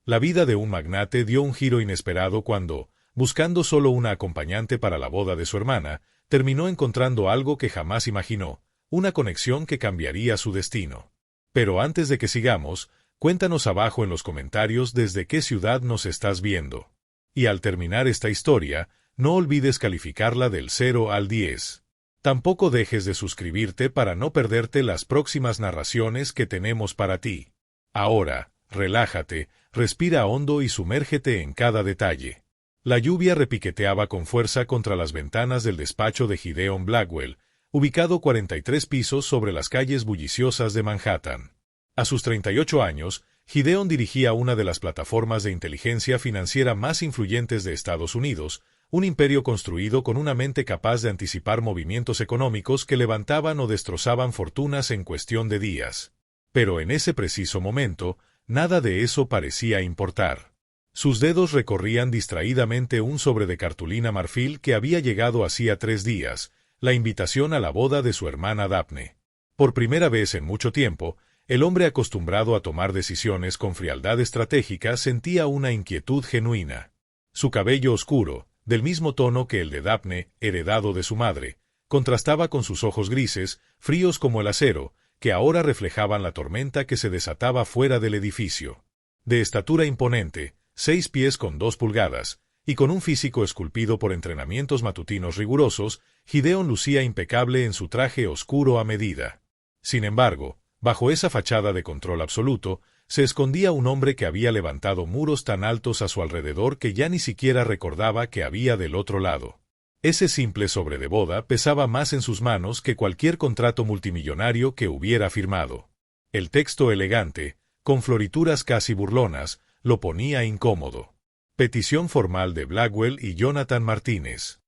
La vida de un magnate dio un giro inesperado cuando, buscando solo una acompañante para la boda de su hermana, terminó encontrando algo que jamás imaginó, una conexión que cambiaría su destino. Pero antes de que sigamos, cuéntanos abajo en los comentarios desde qué ciudad nos estás viendo. Y al terminar esta historia, no olvides calificarla del 0 al 10. Tampoco dejes de suscribirte para no perderte las próximas narraciones que tenemos para ti. Ahora, relájate, respira hondo y sumérgete en cada detalle. La lluvia repiqueteaba con fuerza contra las ventanas del despacho de Gideon Blackwell, ubicado 43 pisos sobre las calles bulliciosas de Manhattan. A sus 38 años, Gideon dirigía una de las plataformas de inteligencia financiera más influyentes de Estados Unidos, un imperio construido con una mente capaz de anticipar movimientos económicos que levantaban o destrozaban fortunas en cuestión de días. Pero en ese preciso momento, nada de eso parecía importar. Sus dedos recorrían distraídamente un sobre de cartulina marfil que había llegado hacía 3 días, la invitación a la boda de su hermana Daphne. Por primera vez en mucho tiempo, el hombre acostumbrado a tomar decisiones con frialdad estratégica sentía una inquietud genuina. Su cabello oscuro, del mismo tono que el de Daphne, heredado de su madre, contrastaba con sus ojos grises, fríos como el acero, que ahora reflejaban la tormenta que se desataba fuera del edificio. De estatura imponente, 6 pies con 2 pulgadas, y con un físico esculpido por entrenamientos matutinos rigurosos, Gideon lucía impecable en su traje oscuro a medida. Sin embargo, bajo esa fachada de control absoluto, se escondía un hombre que había levantado muros tan altos a su alrededor que ya ni siquiera recordaba que había del otro lado. Ese simple sobre de boda pesaba más en sus manos que cualquier contrato multimillonario que hubiera firmado. El texto elegante, con florituras casi burlonas, lo ponía incómodo. Petición formal de Blackwell y Jonathan Martínez.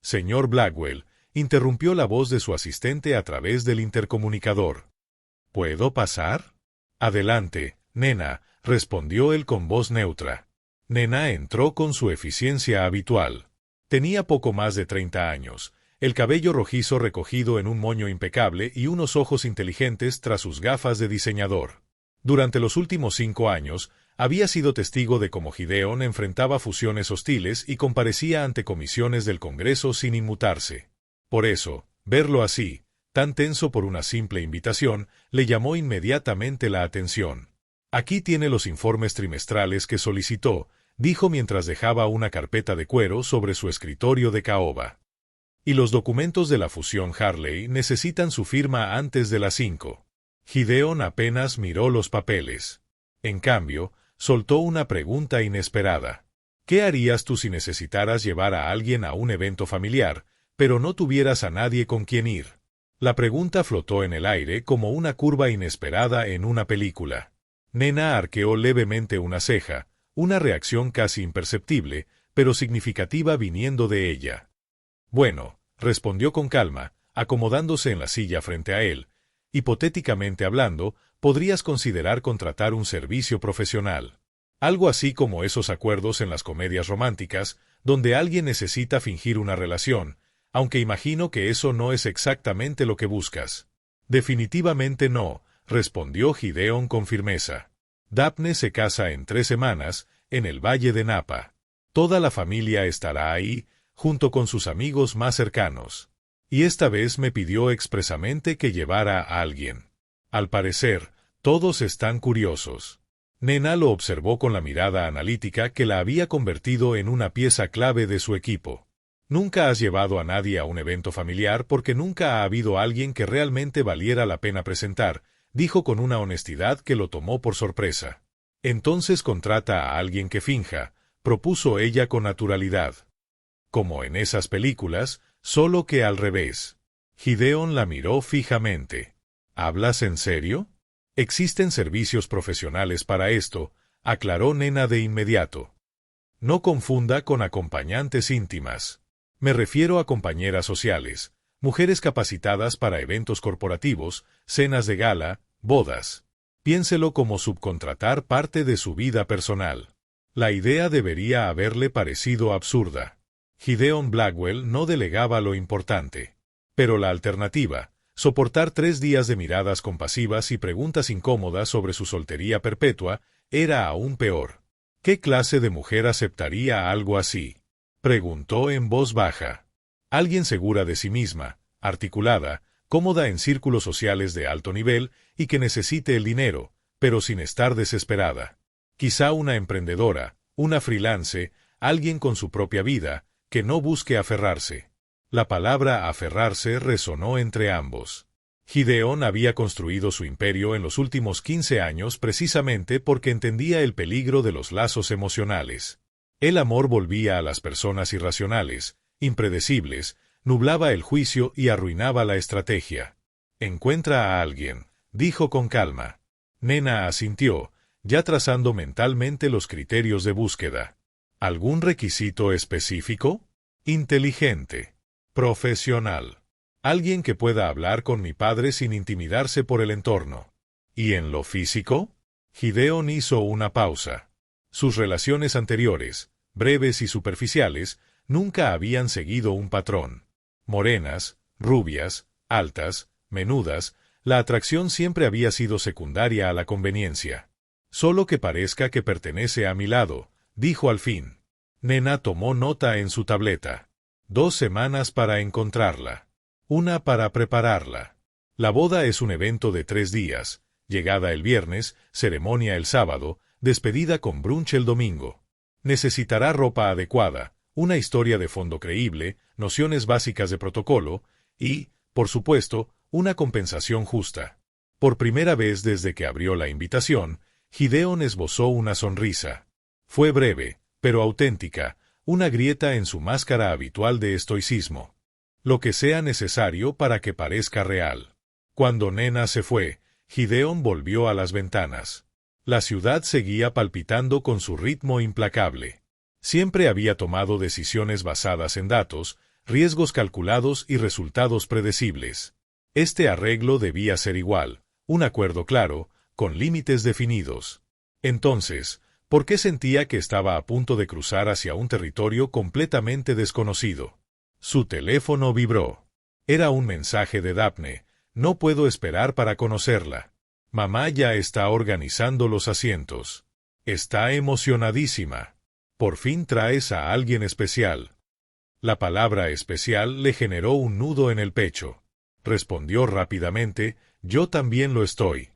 Señor Blackwell, interrumpió la voz de su asistente a través del intercomunicador. ¿Puedo pasar? Adelante, nena, respondió él con voz neutra. Nena entró con su eficiencia habitual. Tenía poco más de 30 años, el cabello rojizo recogido en un moño impecable y unos ojos inteligentes tras sus gafas de diseñador. Durante los últimos 5 años, había sido testigo de cómo Gideon enfrentaba fusiones hostiles y comparecía ante comisiones del Congreso sin inmutarse. Por eso, verlo así, tan tenso por una simple invitación, le llamó inmediatamente la atención. Aquí tiene los informes trimestrales que solicitó, dijo mientras dejaba una carpeta de cuero sobre su escritorio de caoba. Y los documentos de la fusión Harley necesitan su firma antes de las 5. Gideon apenas miró los papeles. En cambio, soltó una pregunta inesperada. ¿Qué harías tú si necesitaras llevar a alguien a un evento familiar, pero no tuvieras a nadie con quien ir? La pregunta flotó en el aire como una curva inesperada en una película. Nena arqueó levemente una ceja, una reacción casi imperceptible, pero significativa viniendo de ella. Bueno, respondió con calma, acomodándose en la silla frente a él. Hipotéticamente hablando, podrías considerar contratar un servicio profesional. Algo así como esos acuerdos en las comedias románticas, donde alguien necesita fingir una relación, aunque imagino que eso no es exactamente lo que buscas. Definitivamente no, respondió Gideon con firmeza. Daphne se casa en 3 semanas, en el Valle de Napa. Toda la familia estará ahí, junto con sus amigos más cercanos. Y esta vez me pidió expresamente que llevara a alguien. Al parecer, todos están curiosos. Nena lo observó con la mirada analítica que la había convertido en una pieza clave de su equipo. Nunca has llevado a nadie a un evento familiar porque nunca ha habido alguien que realmente valiera la pena presentar, dijo con una honestidad que lo tomó por sorpresa. Entonces contrata a alguien que finja, propuso ella con naturalidad. Como en esas películas, solo que al revés. Gideon la miró fijamente. ¿Hablas en serio? Existen servicios profesionales para esto, aclaró Nena de inmediato. No confunda con acompañantes íntimas. Me refiero a compañeras sociales, mujeres capacitadas para eventos corporativos, cenas de gala, bodas. Piénselo como subcontratar parte de su vida personal. La idea debería haberle parecido absurda. Gideon Blackwell no delegaba lo importante. Pero la alternativa, soportar 3 días de miradas compasivas y preguntas incómodas sobre su soltería perpetua, era aún peor. ¿Qué clase de mujer aceptaría algo así? Preguntó en voz baja. Alguien segura de sí misma, articulada, cómoda en círculos sociales de alto nivel y que necesite el dinero, pero sin estar desesperada. Quizá una emprendedora, una freelance, alguien con su propia vida, que no busque aferrarse. La palabra aferrarse resonó entre ambos. Gideon había construido su imperio en los últimos 15 años precisamente porque entendía el peligro de los lazos emocionales. El amor volvía a las personas irracionales, impredecibles, nublaba el juicio y arruinaba la estrategia. Encuentra a alguien, dijo con calma. Nena asintió, ya trazando mentalmente los criterios de búsqueda. ¿Algún requisito específico? Inteligente. Profesional. Alguien que pueda hablar con mi padre sin intimidarse por el entorno. ¿Y en lo físico? Gideon hizo una pausa. Sus relaciones anteriores, breves y superficiales, nunca habían seguido un patrón. Morenas, rubias, altas, menudas, la atracción siempre había sido secundaria a la conveniencia. Solo que parezca que pertenece a mi lado, dijo al fin. Nena tomó nota en su tableta. 2 semanas para encontrarla. 1 para prepararla. La boda es un evento de 3 días, llegada el viernes, ceremonia el sábado, despedida con brunch el domingo. Necesitará ropa adecuada, una historia de fondo creíble, nociones básicas de protocolo y, por supuesto, una compensación justa. Por primera vez desde que abrió la invitación, Gideon esbozó una sonrisa. Fue breve, pero auténtica, una grieta en su máscara habitual de estoicismo. Lo que sea necesario para que parezca real. Cuando Nena se fue, Gideon volvió a las ventanas. La ciudad seguía palpitando con su ritmo implacable. Siempre había tomado decisiones basadas en datos, riesgos calculados y resultados predecibles. Este arreglo debía ser igual, un acuerdo claro, con límites definidos. Entonces, ¿por qué sentía que estaba a punto de cruzar hacia un territorio completamente desconocido? Su teléfono vibró. Era un mensaje de Daphne. No puedo esperar para conocerla. Mamá ya está organizando los asientos. Está emocionadísima. Por fin traes a alguien especial. La palabra especial le generó un nudo en el pecho. Respondió rápidamente, yo también lo estoy.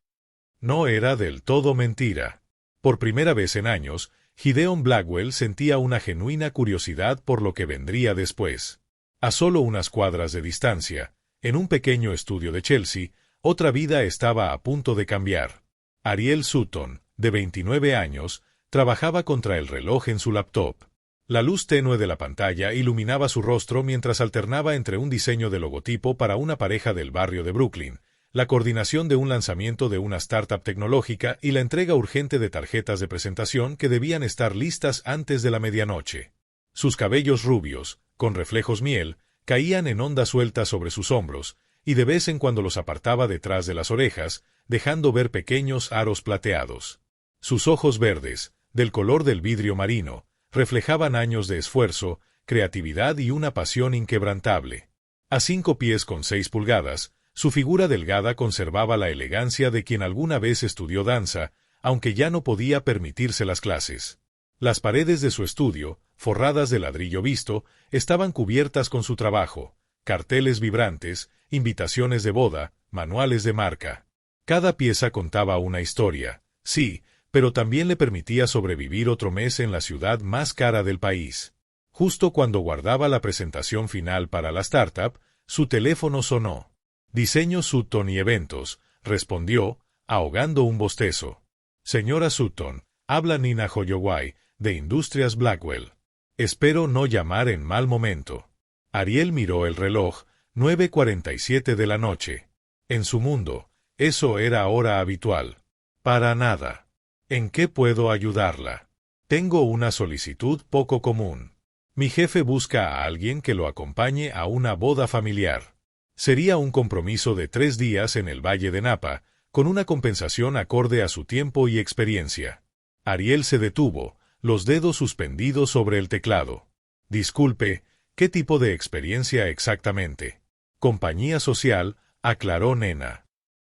No era del todo mentira. Por primera vez en años, Gideon Blackwell sentía una genuina curiosidad por lo que vendría después. A solo unas cuadras de distancia, en un pequeño estudio de Chelsea, otra vida estaba a punto de cambiar. Ariel Sutton, de 29 años, trabajaba contra el reloj en su laptop. La luz tenue de la pantalla iluminaba su rostro mientras alternaba entre un diseño de logotipo para una pareja del barrio de Brooklyn, la coordinación de un lanzamiento de una startup tecnológica y la entrega urgente de tarjetas de presentación que debían estar listas antes de la medianoche. Sus cabellos rubios, con reflejos miel, caían en ondas sueltas sobre sus hombros, y de vez en cuando los apartaba detrás de las orejas, dejando ver pequeños aros plateados. Sus ojos verdes, del color del vidrio marino, reflejaban años de esfuerzo, creatividad y una pasión inquebrantable. A 5 pies con 6 pulgadas, su figura delgada conservaba la elegancia de quien alguna vez estudió danza, aunque ya no podía permitirse las clases. Las paredes de su estudio, forradas de ladrillo visto, estaban cubiertas con su trabajo, carteles vibrantes, invitaciones de boda, manuales de marca. Cada pieza contaba una historia, sí, pero también le permitía sobrevivir otro mes en la ciudad más cara del país. Justo cuando guardaba la presentación final para la startup, su teléfono sonó. Diseño Sutton y Eventos, respondió, ahogando un bostezo. Señora Sutton, habla Nina Holloway, de Industrias Blackwell. Espero no llamar en mal momento. Ariel miró el reloj, 9:47 de la noche. En su mundo, eso era hora habitual. Para nada. ¿En qué puedo ayudarla? Tengo una solicitud poco común. Mi jefe busca a alguien que lo acompañe a una boda familiar. Sería un compromiso de 3 días en el Valle de Napa, con una compensación acorde a su tiempo y experiencia. Ariel se detuvo, los dedos suspendidos sobre el teclado. Disculpe, ¿qué tipo de experiencia exactamente? Compañía social, aclaró Nena.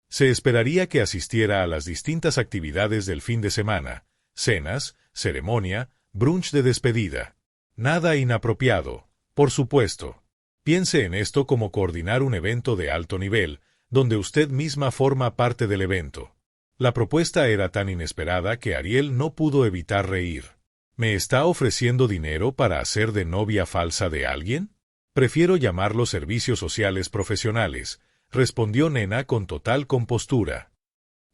Se esperaría que asistiera a las distintas actividades del fin de semana, cenas, ceremonia, brunch de despedida. Nada inapropiado, por supuesto. Piense en esto como coordinar un evento de alto nivel, donde usted misma forma parte del evento. La propuesta era tan inesperada que Ariel no pudo evitar reír. ¿Me está ofreciendo dinero para hacer de novia falsa de alguien? Prefiero llamarlos servicios sociales profesionales, respondió Nena con total compostura.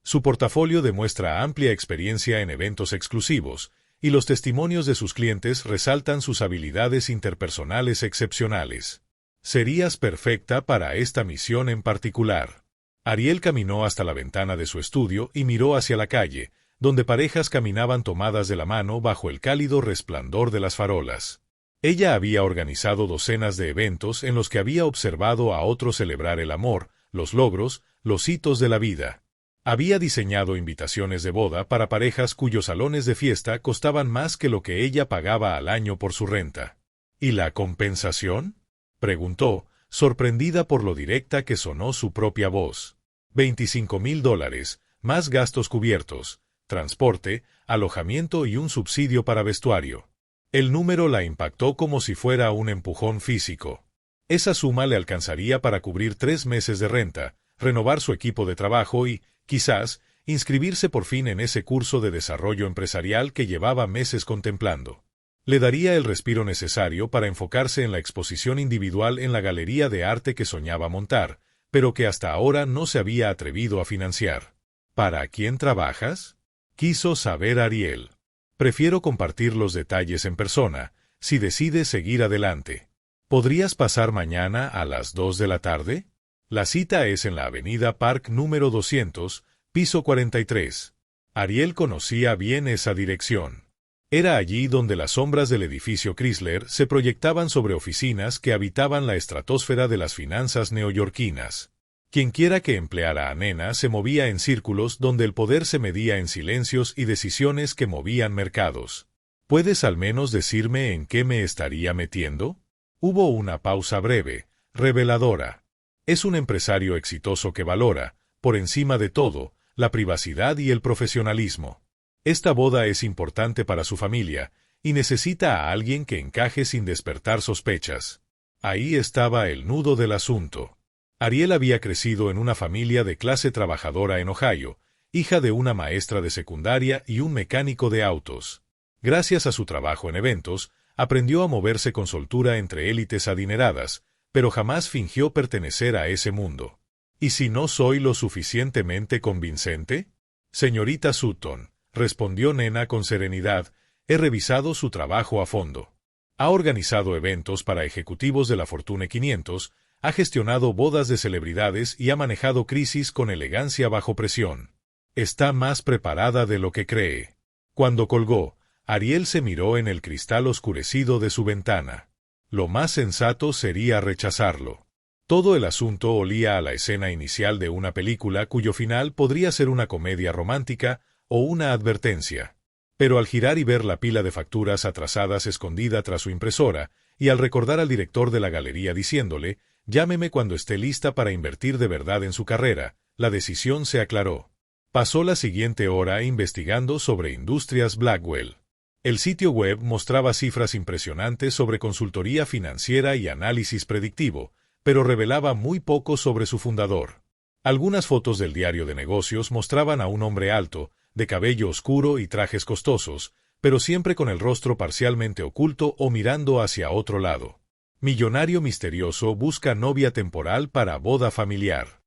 Su portafolio demuestra amplia experiencia en eventos exclusivos, y los testimonios de sus clientes resaltan sus habilidades interpersonales excepcionales. Serías perfecta para esta misión en particular. Ariel caminó hasta la ventana de su estudio y miró hacia la calle, donde parejas caminaban tomadas de la mano bajo el cálido resplandor de las farolas. Ella había organizado docenas de eventos en los que había observado a otros celebrar el amor, los logros, los hitos de la vida. Había diseñado invitaciones de boda para parejas cuyos salones de fiesta costaban más que lo que ella pagaba al año por su renta. ¿Y la compensación?, preguntó, sorprendida por lo directa que sonó su propia voz. $25,000, más gastos cubiertos, transporte, alojamiento y un subsidio para vestuario. El número la impactó como si fuera un empujón físico. Esa suma le alcanzaría para cubrir 3 meses de renta, renovar su equipo de trabajo y, quizás, inscribirse por fin en ese curso de desarrollo empresarial que llevaba meses contemplando. Le daría el respiro necesario para enfocarse en la exposición individual en la galería de arte que soñaba montar, pero que hasta ahora no se había atrevido a financiar. ¿Para quién trabajas?, quiso saber Ariel. Prefiero compartir los detalles en persona, si decides seguir adelante. ¿Podrías pasar mañana a las 2 de la tarde? La cita es en la avenida Park número 200, piso 43. Ariel conocía bien esa dirección. Era allí donde las sombras del edificio Chrysler se proyectaban sobre oficinas que habitaban la estratosfera de las finanzas neoyorquinas. Quienquiera que empleara a Nena se movía en círculos donde el poder se medía en silencios y decisiones que movían mercados. ¿Puedes al menos decirme en qué me estaría metiendo? Hubo una pausa breve, reveladora. Es un empresario exitoso que valora, por encima de todo, la privacidad y el profesionalismo. Esta boda es importante para su familia, y necesita a alguien que encaje sin despertar sospechas. Ahí estaba el nudo del asunto. Ariel había crecido en una familia de clase trabajadora en Ohio, hija de una maestra de secundaria y un mecánico de autos. Gracias a su trabajo en eventos, aprendió a moverse con soltura entre élites adineradas, pero jamás fingió pertenecer a ese mundo. ¿Y si no soy lo suficientemente convincente? Señorita Sutton, respondió Nena con serenidad, he revisado su trabajo a fondo. Ha organizado eventos para ejecutivos de la Fortune 500, ha gestionado bodas de celebridades y ha manejado crisis con elegancia bajo presión. Está más preparada de lo que cree. Cuando colgó, Ariel se miró en el cristal oscurecido de su ventana. Lo más sensato sería rechazarlo. Todo el asunto olía a la escena inicial de una película cuyo final podría ser una comedia romántica o una advertencia. Pero al girar y ver la pila de facturas atrasadas escondida tras su impresora, y al recordar al director de la galería diciéndole, llámeme cuando esté lista para invertir de verdad en su carrera, la decisión se aclaró. Pasó la siguiente hora investigando sobre Industrias Blackwell. El sitio web mostraba cifras impresionantes sobre consultoría financiera y análisis predictivo, pero revelaba muy poco sobre su fundador. Algunas fotos del diario de negocios mostraban a un hombre alto, de cabello oscuro y trajes costosos, pero siempre con el rostro parcialmente oculto o mirando hacia otro lado. Millonario misterioso busca novia temporal para boda familiar.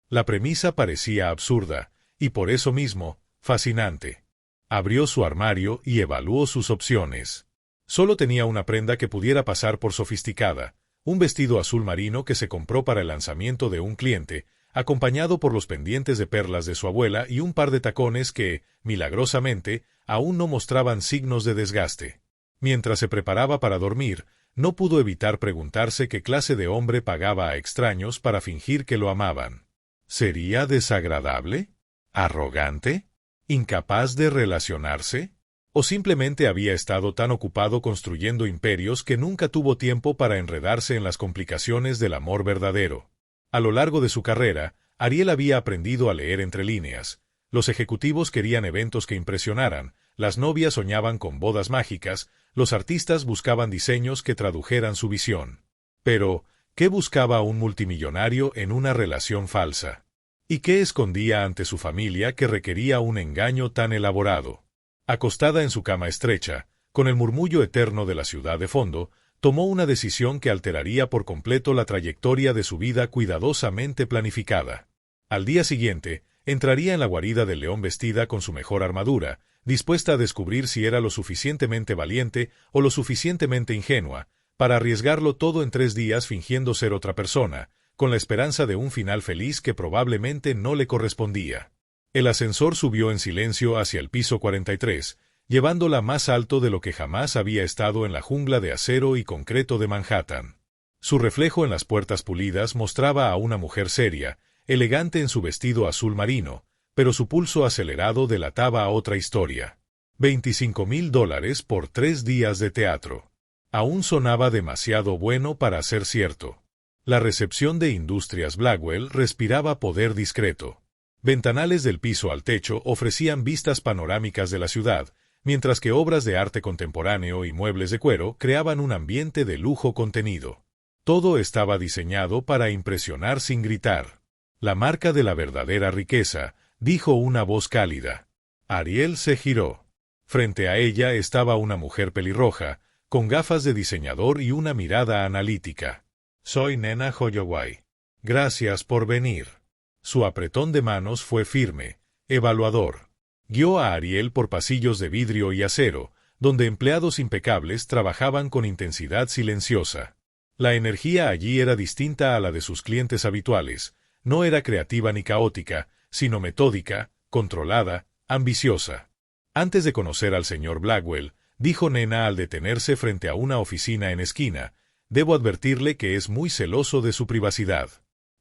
La premisa parecía absurda, y por eso mismo, fascinante. Abrió su armario y evaluó sus opciones. Solo tenía una prenda que pudiera pasar por sofisticada, un vestido azul marino que se compró para el lanzamiento de un cliente, acompañado por los pendientes de perlas de su abuela y un par de tacones que, milagrosamente, aún no mostraban signos de desgaste. Mientras se preparaba para dormir, no pudo evitar preguntarse qué clase de hombre pagaba a extraños para fingir que lo amaban. ¿Sería desagradable? ¿Arrogante? ¿Incapaz de relacionarse? ¿O simplemente había estado tan ocupado construyendo imperios que nunca tuvo tiempo para enredarse en las complicaciones del amor verdadero? A lo largo de su carrera, Ariel había aprendido a leer entre líneas. Los ejecutivos querían eventos que impresionaran, las novias soñaban con bodas mágicas, los artistas buscaban diseños que tradujeran su visión. Pero, ¿qué buscaba un multimillonario en una relación falsa? ¿Y qué escondía ante su familia que requería un engaño tan elaborado? Acostada en su cama estrecha, con el murmullo eterno de la ciudad de fondo, tomó una decisión que alteraría por completo la trayectoria de su vida cuidadosamente planificada. Al día siguiente, entraría en la guarida del león vestida con su mejor armadura, dispuesta a descubrir si era lo suficientemente valiente o lo suficientemente ingenua, para arriesgarlo todo en 3 días fingiendo ser otra persona, con la esperanza de un final feliz que probablemente no le correspondía. El ascensor subió en silencio hacia el piso 43, llevándola más alto de lo que jamás había estado en la jungla de acero y concreto de Manhattan. Su reflejo en las puertas pulidas mostraba a una mujer seria, elegante en su vestido azul marino, pero su pulso acelerado delataba otra historia. $25,000 por 3 días de teatro. Aún sonaba demasiado bueno para ser cierto. La recepción de Industrias Blackwell respiraba poder discreto. Ventanales del piso al techo ofrecían vistas panorámicas de la ciudad, mientras que obras de arte contemporáneo y muebles de cuero creaban un ambiente de lujo contenido. Todo estaba diseñado para impresionar sin gritar. La marca de la verdadera riqueza, dijo una voz cálida. Ariel se giró. Frente a ella estaba una mujer pelirroja, con gafas de diseñador y una mirada analítica. Soy Nena Holloway. Gracias por venir. Su apretón de manos fue firme, evaluador. Guió a Ariel por pasillos de vidrio y acero, donde empleados impecables trabajaban con intensidad silenciosa. La energía allí era distinta a la de sus clientes habituales. No era creativa ni caótica, sino metódica, controlada, ambiciosa. Antes de conocer al señor Blackwell, dijo Nena al detenerse frente a una oficina en esquina, debo advertirle que es muy celoso de su privacidad.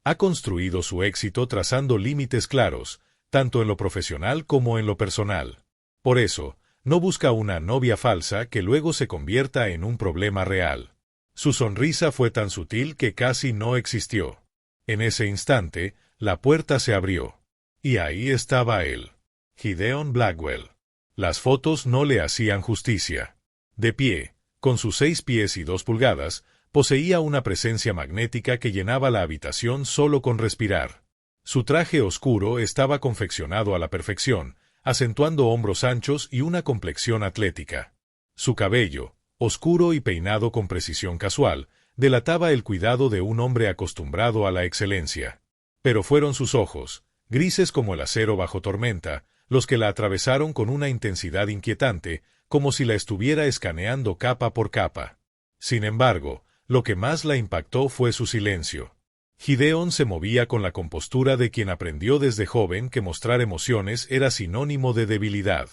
Ha construido su éxito trazando límites claros, tanto en lo profesional como en lo personal. Por eso, no busca una novia falsa que luego se convierta en un problema real. Su sonrisa fue tan sutil que casi no existió. En ese instante, la puerta se abrió. Y ahí estaba él, Gideon Blackwell. Las fotos no le hacían justicia. De pie, con sus 6 pies y 2 pulgadas, poseía una presencia magnética que llenaba la habitación solo con respirar. Su traje oscuro estaba confeccionado a la perfección, acentuando hombros anchos y una complexión atlética. Su cabello, oscuro y peinado con precisión casual, delataba el cuidado de un hombre acostumbrado a la excelencia. Pero fueron sus ojos, grises como el acero bajo tormenta, los que la atravesaron con una intensidad inquietante, como si la estuviera escaneando capa por capa. Sin embargo, lo que más la impactó fue su silencio. Gideon se movía con la compostura de quien aprendió desde joven que mostrar emociones era sinónimo de debilidad.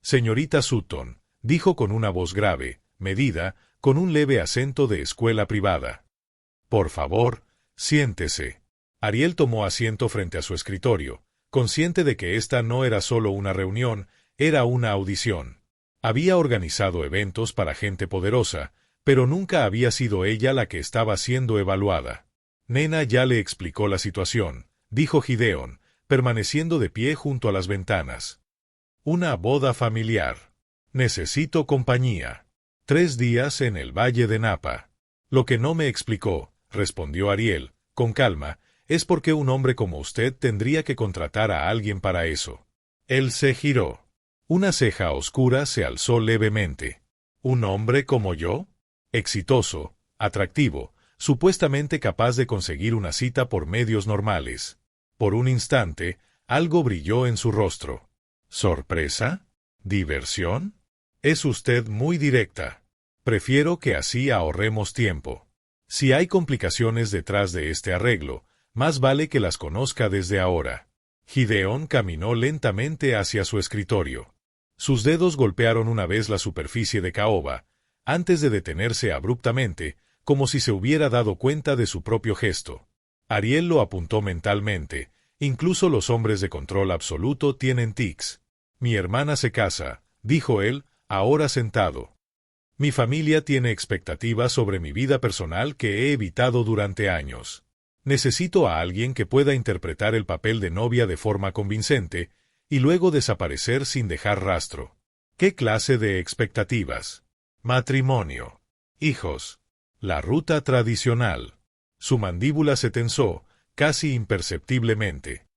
Señorita Sutton, dijo con una voz grave, medida, con un leve acento de escuela privada. Por favor, siéntese. Ariel tomó asiento frente a su escritorio, consciente de que esta no era solo una reunión, era una audición. Había organizado eventos para gente poderosa, pero nunca había sido ella la que estaba siendo evaluada. Nena ya le explicó la situación, dijo Gideon, permaneciendo de pie junto a las ventanas. Una boda familiar. Necesito compañía. 3 días en el Valle de Napa. Lo que no me explicó, respondió Ariel, con calma, es por qué un hombre como usted tendría que contratar a alguien para eso. Él se giró. Una ceja oscura se alzó levemente. ¿Un hombre como yo? Exitoso, atractivo, supuestamente capaz de conseguir una cita por medios normales. Por un instante, algo brilló en su rostro. ¿Sorpresa? ¿Diversión? Es usted muy directa. Prefiero que así ahorremos tiempo. Si hay complicaciones detrás de este arreglo, más vale que las conozca desde ahora. Gideon caminó lentamente hacia su escritorio. Sus dedos golpearon una vez la superficie de caoba, antes de detenerse abruptamente, como si se hubiera dado cuenta de su propio gesto. Ariel lo apuntó mentalmente. Incluso los hombres de control absoluto tienen tics. Mi hermana se casa, dijo él, ahora sentado. Mi familia tiene expectativas sobre mi vida personal que he evitado durante años. Necesito a alguien que pueda interpretar el papel de novia de forma convincente y luego desaparecer sin dejar rastro. ¿Qué clase de expectativas? Matrimonio. Hijos. La ruta tradicional. Su mandíbula se tensó, casi imperceptiblemente.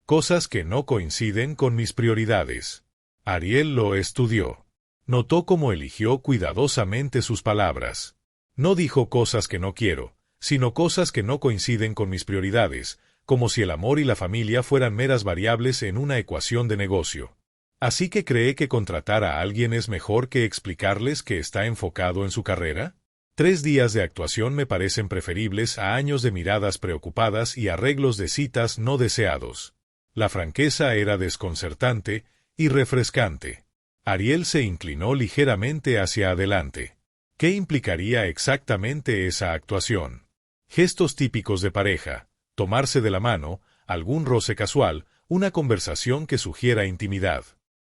Cosas que no coinciden con mis prioridades. Ariel lo estudió. Notó cómo eligió cuidadosamente sus palabras. No dijo cosas que no quiero, sino cosas que no coinciden con mis prioridades, como si el amor y la familia fueran meras variables en una ecuación de negocio. ¿Así que cree que contratar a alguien es mejor que explicarles que está enfocado en su carrera? 3 días de actuación me parecen preferibles a años de miradas preocupadas y arreglos de citas no deseados. La franqueza era desconcertante y refrescante. Ariel se inclinó ligeramente hacia adelante. ¿Qué implicaría exactamente esa actuación? Gestos típicos de pareja, tomarse de la mano, algún roce casual, una conversación que sugiera intimidad.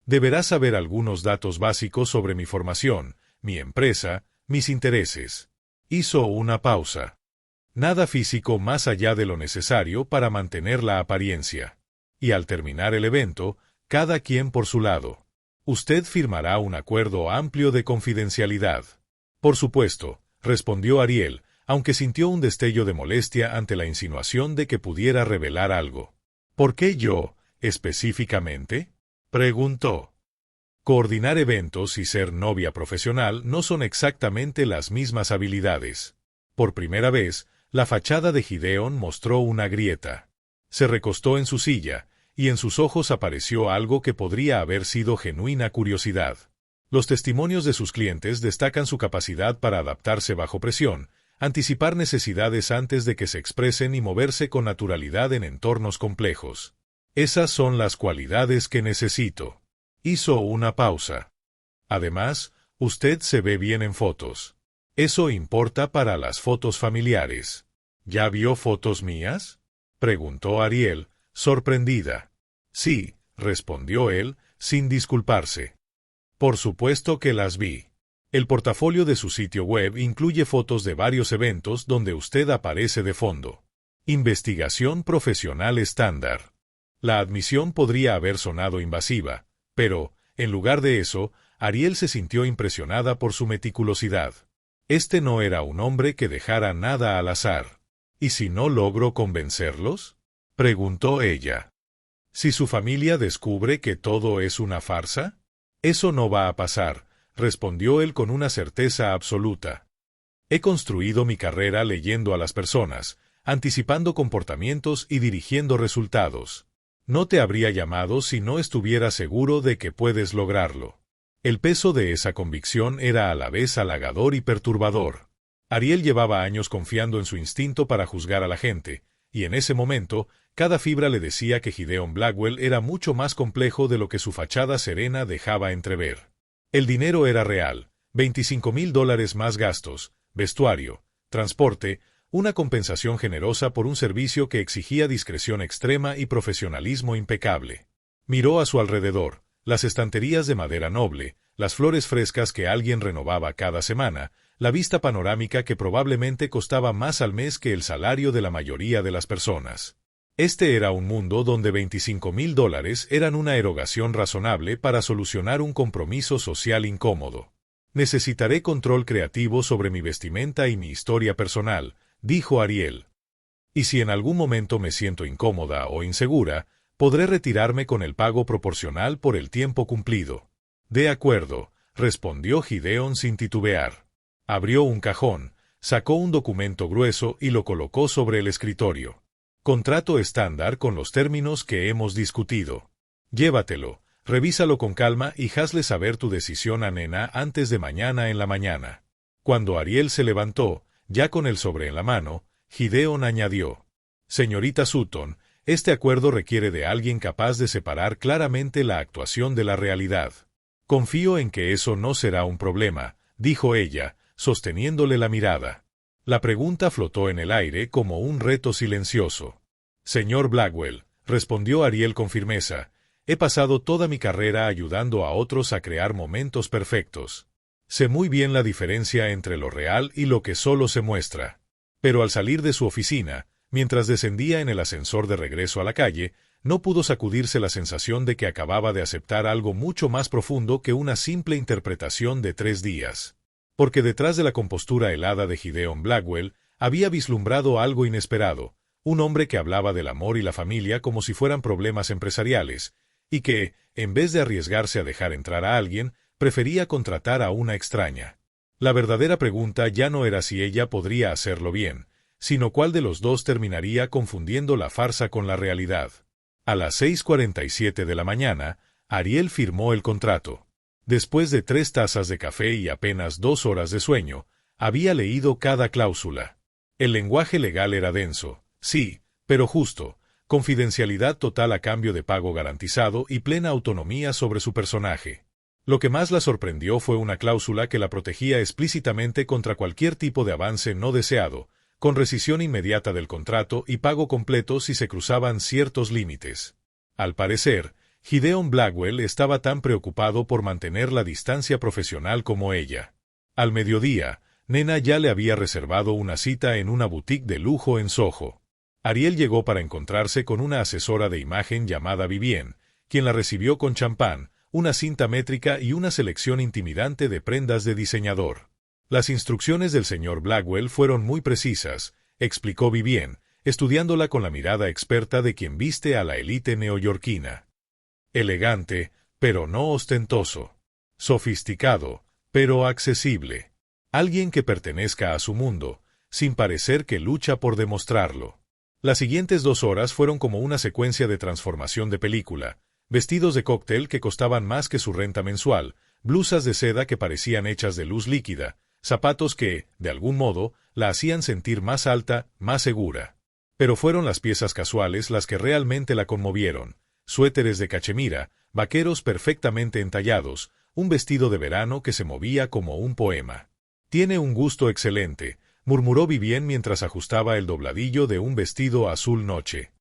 Deberá saber algunos datos básicos sobre mi formación, mi empresa, mis intereses. Hizo una pausa. Nada físico más allá de lo necesario para mantener la apariencia. Y al terminar el evento, cada quien por su lado. Usted firmará un acuerdo amplio de confidencialidad. Por supuesto, respondió Ariel, aunque sintió un destello de molestia ante la insinuación de que pudiera revelar algo. ¿Por qué yo, específicamente? Preguntó. Coordinar eventos y ser novia profesional no son exactamente las mismas habilidades. Por primera vez, la fachada de Gideon mostró una grieta. Se recostó en su silla, y en sus ojos apareció algo que podría haber sido genuina curiosidad. Los testimonios de sus clientes destacan su capacidad para adaptarse bajo presión, anticipar necesidades antes de que se expresen y moverse con naturalidad en entornos complejos. Esas son las cualidades que necesito. Hizo una pausa. Además, usted se ve bien en fotos. Eso importa para las fotos familiares. ¿Ya vio fotos mías? Preguntó Ariel, sorprendida. Sí, respondió él, sin disculparse. Por supuesto que las vi. El portafolio de su sitio web incluye fotos de varios eventos donde usted aparece de fondo. Investigación profesional estándar. La admisión podría haber sonado invasiva, pero, en lugar de eso, Ariel se sintió impresionada por su meticulosidad. Este no era un hombre que dejara nada al azar. ¿Y si no logro convencerlos? Preguntó ella. ¿Si su familia descubre que todo es una farsa? Eso no va a pasar, respondió él con una certeza absoluta. He construido mi carrera leyendo a las personas, anticipando comportamientos y dirigiendo resultados. No te habría llamado si no estuviera seguro de que puedes lograrlo. El peso de esa convicción era a la vez halagador y perturbador. Ariel llevaba años confiando en su instinto para juzgar a la gente, y en ese momento, cada fibra le decía que Gideon Blackwell era mucho más complejo de lo que su fachada serena dejaba entrever. El dinero era real, $25,000 más gastos, vestuario, transporte, una compensación generosa por un servicio que exigía discreción extrema y profesionalismo impecable. Miró a su alrededor, las estanterías de madera noble, las flores frescas que alguien renovaba cada semana, la vista panorámica que probablemente costaba más al mes que el salario de la mayoría de las personas. Este era un mundo donde $25,000 eran una erogación razonable para solucionar un compromiso social incómodo. Necesitaré control creativo sobre mi vestimenta y mi historia personal, dijo Ariel. Y si en algún momento me siento incómoda o insegura, podré retirarme con el pago proporcional por el tiempo cumplido. De acuerdo, respondió Gideon sin titubear. Abrió un cajón, sacó un documento grueso y lo colocó sobre el escritorio. Contrato estándar con los términos que hemos discutido. Llévatelo, revísalo con calma y hazle saber tu decisión a Nena antes de mañana en la mañana. Cuando Ariel se levantó, ya con el sobre en la mano, Gideon añadió: Señorita Sutton, este acuerdo requiere de alguien capaz de separar claramente la actuación de la realidad. Confío en que eso no será un problema, dijo ella, sosteniéndole la mirada. La pregunta flotó en el aire como un reto silencioso. Señor Blackwell, respondió Ariel con firmeza, he pasado toda mi carrera ayudando a otros a crear momentos perfectos. Sé muy bien la diferencia entre lo real y lo que solo se muestra. Pero al salir de su oficina, mientras descendía en el ascensor de regreso a la calle, no pudo sacudirse la sensación de que acababa de aceptar algo mucho más profundo que una simple interpretación de 3 días. Porque detrás de la compostura helada de Gideon Blackwell había vislumbrado algo inesperado, un hombre que hablaba del amor y la familia como si fueran problemas empresariales, y que, en vez de arriesgarse a dejar entrar a alguien, prefería contratar a una extraña. La verdadera pregunta ya no era si ella podría hacerlo bien, sino cuál de los dos terminaría confundiendo la farsa con la realidad. A las 6:47 de la mañana, Ariel firmó el contrato. Después de 3 tazas de café y apenas 2 horas de sueño, había leído cada cláusula. El lenguaje legal era denso, sí, pero justo, confidencialidad total a cambio de pago garantizado y plena autonomía sobre su personaje. Lo que más la sorprendió fue una cláusula que la protegía explícitamente contra cualquier tipo de avance no deseado, con rescisión inmediata del contrato y pago completo si se cruzaban ciertos límites. Al parecer, Gideon Blackwell estaba tan preocupado por mantener la distancia profesional como ella. Al mediodía, Nena ya le había reservado una cita en una boutique de lujo en Soho. Ariel llegó para encontrarse con una asesora de imagen llamada Vivien, quien la recibió con champán, una cinta métrica y una selección intimidante de prendas de diseñador. Las instrucciones del señor Blackwell fueron muy precisas, explicó Vivien, estudiándola con la mirada experta de quien viste a la élite neoyorquina. Elegante, pero no ostentoso. Sofisticado, pero accesible. Alguien que pertenezca a su mundo, sin parecer que lucha por demostrarlo. Las siguientes 2 horas fueron como una secuencia de transformación de película, vestidos de cóctel que costaban más que su renta mensual, blusas de seda que parecían hechas de luz líquida, zapatos que, de algún modo, la hacían sentir más alta, más segura. Pero fueron las piezas casuales las que realmente la conmovieron. Suéteres de cachemira, vaqueros perfectamente entallados, un vestido de verano que se movía como un poema. Tiene un gusto excelente, murmuró Vivien mientras ajustaba el dobladillo de un vestido azul noche.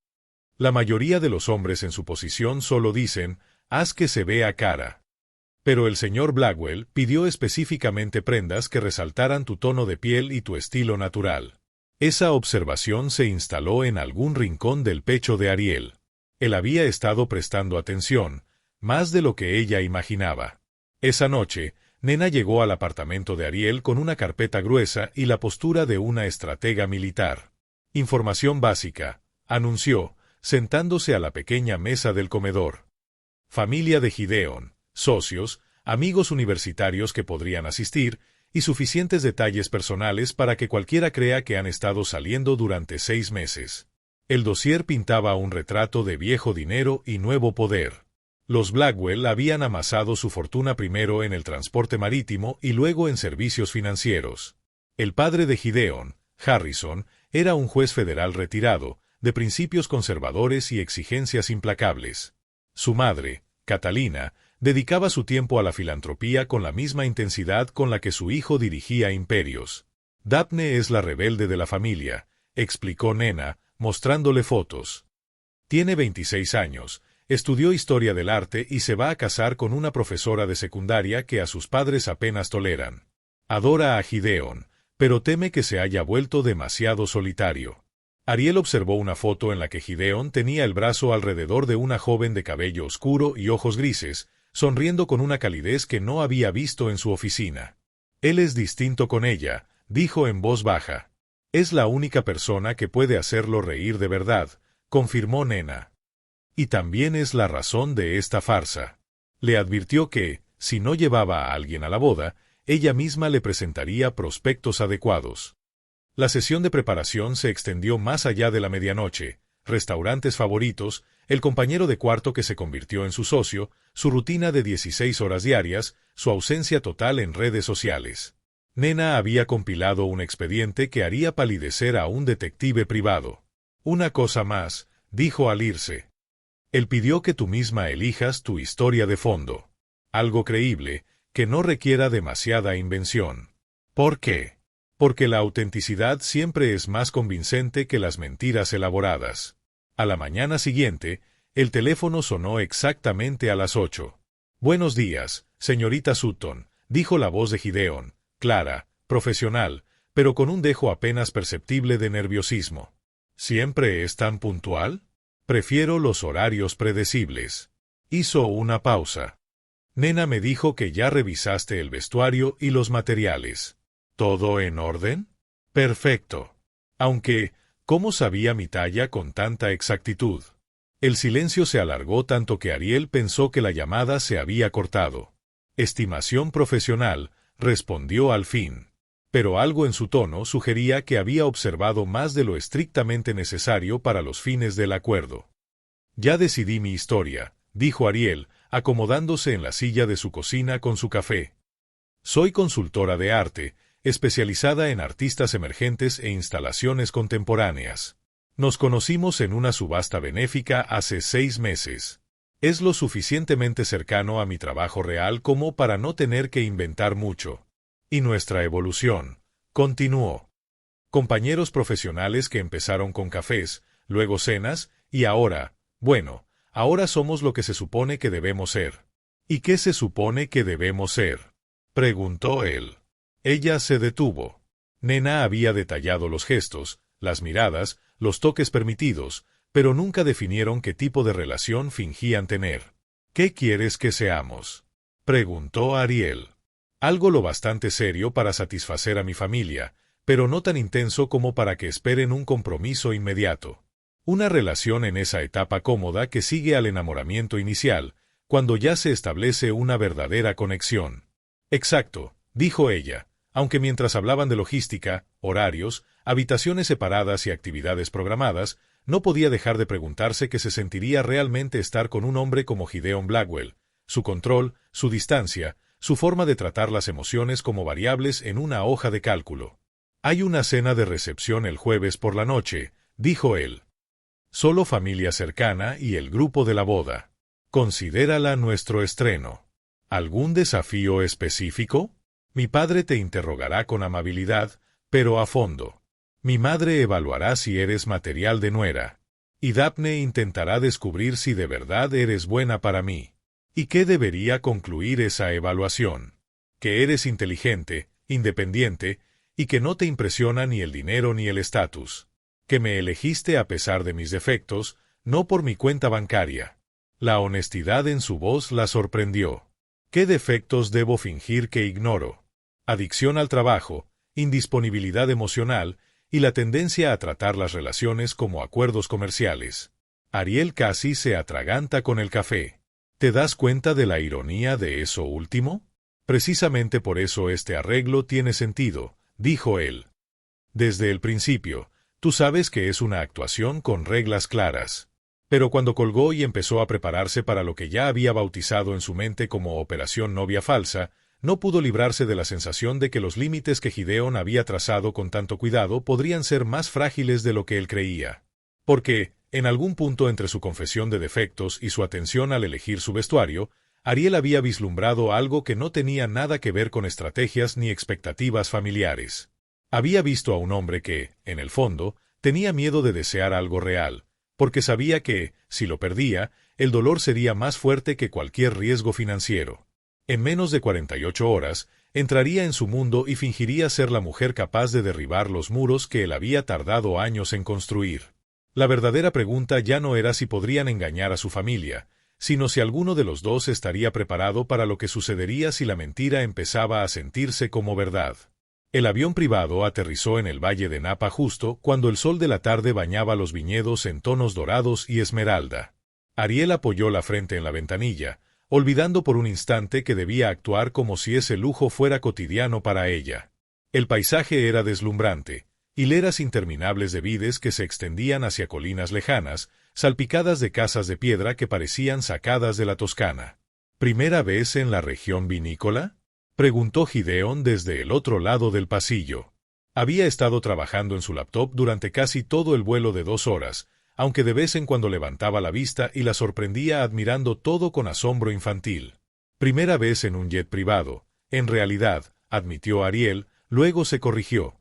La mayoría de los hombres en su posición solo dicen, haz que se vea cara. Pero el señor Blackwell pidió específicamente prendas que resaltaran tu tono de piel y tu estilo natural. Esa observación se instaló en algún rincón del pecho de Ariel. Él había estado prestando atención, más de lo que ella imaginaba. Esa noche, Nena llegó al apartamento de Ariel con una carpeta gruesa y la postura de una estratega militar. Información básica, anunció, sentándose a la pequeña mesa del comedor. Familia de Gideon, socios, amigos universitarios que podrían asistir, y suficientes detalles personales para que cualquiera crea que han estado saliendo durante 6 meses. El dossier pintaba un retrato de viejo dinero y nuevo poder. Los Blackwell habían amasado su fortuna primero en el transporte marítimo y luego en servicios financieros. El padre de Gideon, Harrison, era un juez federal retirado, de principios conservadores y exigencias implacables. Su madre, Catalina, dedicaba su tiempo a la filantropía con la misma intensidad con la que su hijo dirigía imperios. Daphne es la rebelde de la familia, explicó Nena, mostrándole fotos. Tiene 26 años, estudió historia del arte y se va a casar con una profesora de secundaria que a sus padres apenas toleran. Adora a Gideon, pero teme que se haya vuelto demasiado solitario. Ariel observó una foto en la que Gideon tenía el brazo alrededor de una joven de cabello oscuro y ojos grises, sonriendo con una calidez que no había visto en su oficina. Él es distinto con ella, dijo en voz baja. Es la única persona que puede hacerlo reír de verdad, confirmó Nena. Y también es la razón de esta farsa. Le advirtió que, si no llevaba a alguien a la boda, ella misma le presentaría prospectos adecuados. La sesión de preparación se extendió más allá de la medianoche, restaurantes favoritos, el compañero de cuarto que se convirtió en su socio, su rutina de 16 horas diarias, su ausencia total en redes sociales. Nena había compilado un expediente que haría palidecer a un detective privado. Una cosa más, dijo al irse. Él pidió que tú misma elijas tu historia de fondo. Algo creíble, que no requiera demasiada invención. ¿Por qué? Porque la autenticidad siempre es más convincente que las mentiras elaboradas. A la mañana siguiente, el teléfono sonó exactamente a las 8. Buenos días, señorita Sutton, dijo la voz de Gideon, clara, profesional, pero con un dejo apenas perceptible de nerviosismo. ¿Siempre es tan puntual? Prefiero los horarios predecibles. Hizo una pausa. Nena me dijo que ya revisaste el vestuario y los materiales. ¿Todo en orden? Perfecto. Aunque, ¿cómo sabía mi talla con tanta exactitud? El silencio se alargó tanto que Ariel pensó que la llamada se había cortado. Estimación profesional, respondió al fin. Pero algo en su tono sugería que había observado más de lo estrictamente necesario para los fines del acuerdo. Ya decidí mi historia, dijo Ariel, acomodándose en la silla de su cocina con su café. Soy consultora de arte, especializada en artistas emergentes e instalaciones contemporáneas. Nos conocimos en una subasta benéfica hace 6 meses. Es lo suficientemente cercano a mi trabajo real como para no tener que inventar mucho. Y nuestra evolución continuó. Compañeros profesionales que empezaron con cafés, luego cenas, y ahora, bueno, ahora somos lo que se supone que debemos ser. ¿Y qué se supone que debemos ser?, preguntó él. Ella se detuvo. Nena había detallado los gestos, las miradas, los toques permitidos, pero nunca definieron qué tipo de relación fingían tener. ¿Qué quieres que seamos?, preguntó Ariel. Algo lo bastante serio para satisfacer a mi familia, pero no tan intenso como para que esperen un compromiso inmediato. Una relación en esa etapa cómoda que sigue al enamoramiento inicial, cuando ya se establece una verdadera conexión. Exacto, dijo ella, aunque mientras hablaban de logística, horarios, habitaciones separadas y actividades programadas, no podía dejar de preguntarse qué se sentiría realmente estar con un hombre como Gideon Blackwell, su control, su distancia, su forma de tratar las emociones como variables en una hoja de cálculo. Hay una cena de recepción el jueves por la noche, dijo él. Solo familia cercana y el grupo de la boda. Considérala nuestro estreno. ¿Algún desafío específico? Mi padre te interrogará con amabilidad, pero a fondo. Mi madre evaluará si eres material de nuera. Y Daphne intentará descubrir si de verdad eres buena para mí. ¿Y qué debería concluir esa evaluación? Que eres inteligente, independiente, y que no te impresiona ni el dinero ni el estatus. Que me elegiste a pesar de mis defectos, no por mi cuenta bancaria. La honestidad en su voz la sorprendió. ¿Qué defectos debo fingir que ignoro? Adicción al trabajo, indisponibilidad emocional y la tendencia a tratar las relaciones como acuerdos comerciales. Ariel casi se atraganta con el café. ¿Te das cuenta de la ironía de eso último? Precisamente por eso este arreglo tiene sentido, dijo él. Desde el principio, tú sabes que es una actuación con reglas claras. Pero cuando colgó y empezó a prepararse para lo que ya había bautizado en su mente como Operación Novia Falsa, no pudo librarse de la sensación de que los límites que Gideon había trazado con tanto cuidado podrían ser más frágiles de lo que él creía. Porque, en algún punto entre su confesión de defectos y su atención al elegir su vestuario, Ariel había vislumbrado algo que no tenía nada que ver con estrategias ni expectativas familiares. Había visto a un hombre que, en el fondo, tenía miedo de desear algo real, porque sabía que, si lo perdía, el dolor sería más fuerte que cualquier riesgo financiero. En menos de 48 horas, entraría en su mundo y fingiría ser la mujer capaz de derribar los muros que él había tardado años en construir. La verdadera pregunta ya no era si podrían engañar a su familia, sino si alguno de los dos estaría preparado para lo que sucedería si la mentira empezaba a sentirse como verdad. El avión privado aterrizó en el valle de Napa justo cuando el sol de la tarde bañaba los viñedos en tonos dorados y esmeralda. Ariel apoyó la frente en la ventanilla, olvidando por un instante que debía actuar como si ese lujo fuera cotidiano para ella. El paisaje era deslumbrante, hileras interminables de vides que se extendían hacia colinas lejanas, salpicadas de casas de piedra que parecían sacadas de la Toscana. ¿Primera vez en la región vinícola?, preguntó Gideon desde el otro lado del pasillo. Había estado trabajando en su laptop durante casi todo el vuelo de 2 horas, aunque de vez en cuando levantaba la vista y la sorprendía admirando todo con asombro infantil. Primera vez en un jet privado, en realidad, admitió Ariel, luego se corrigió.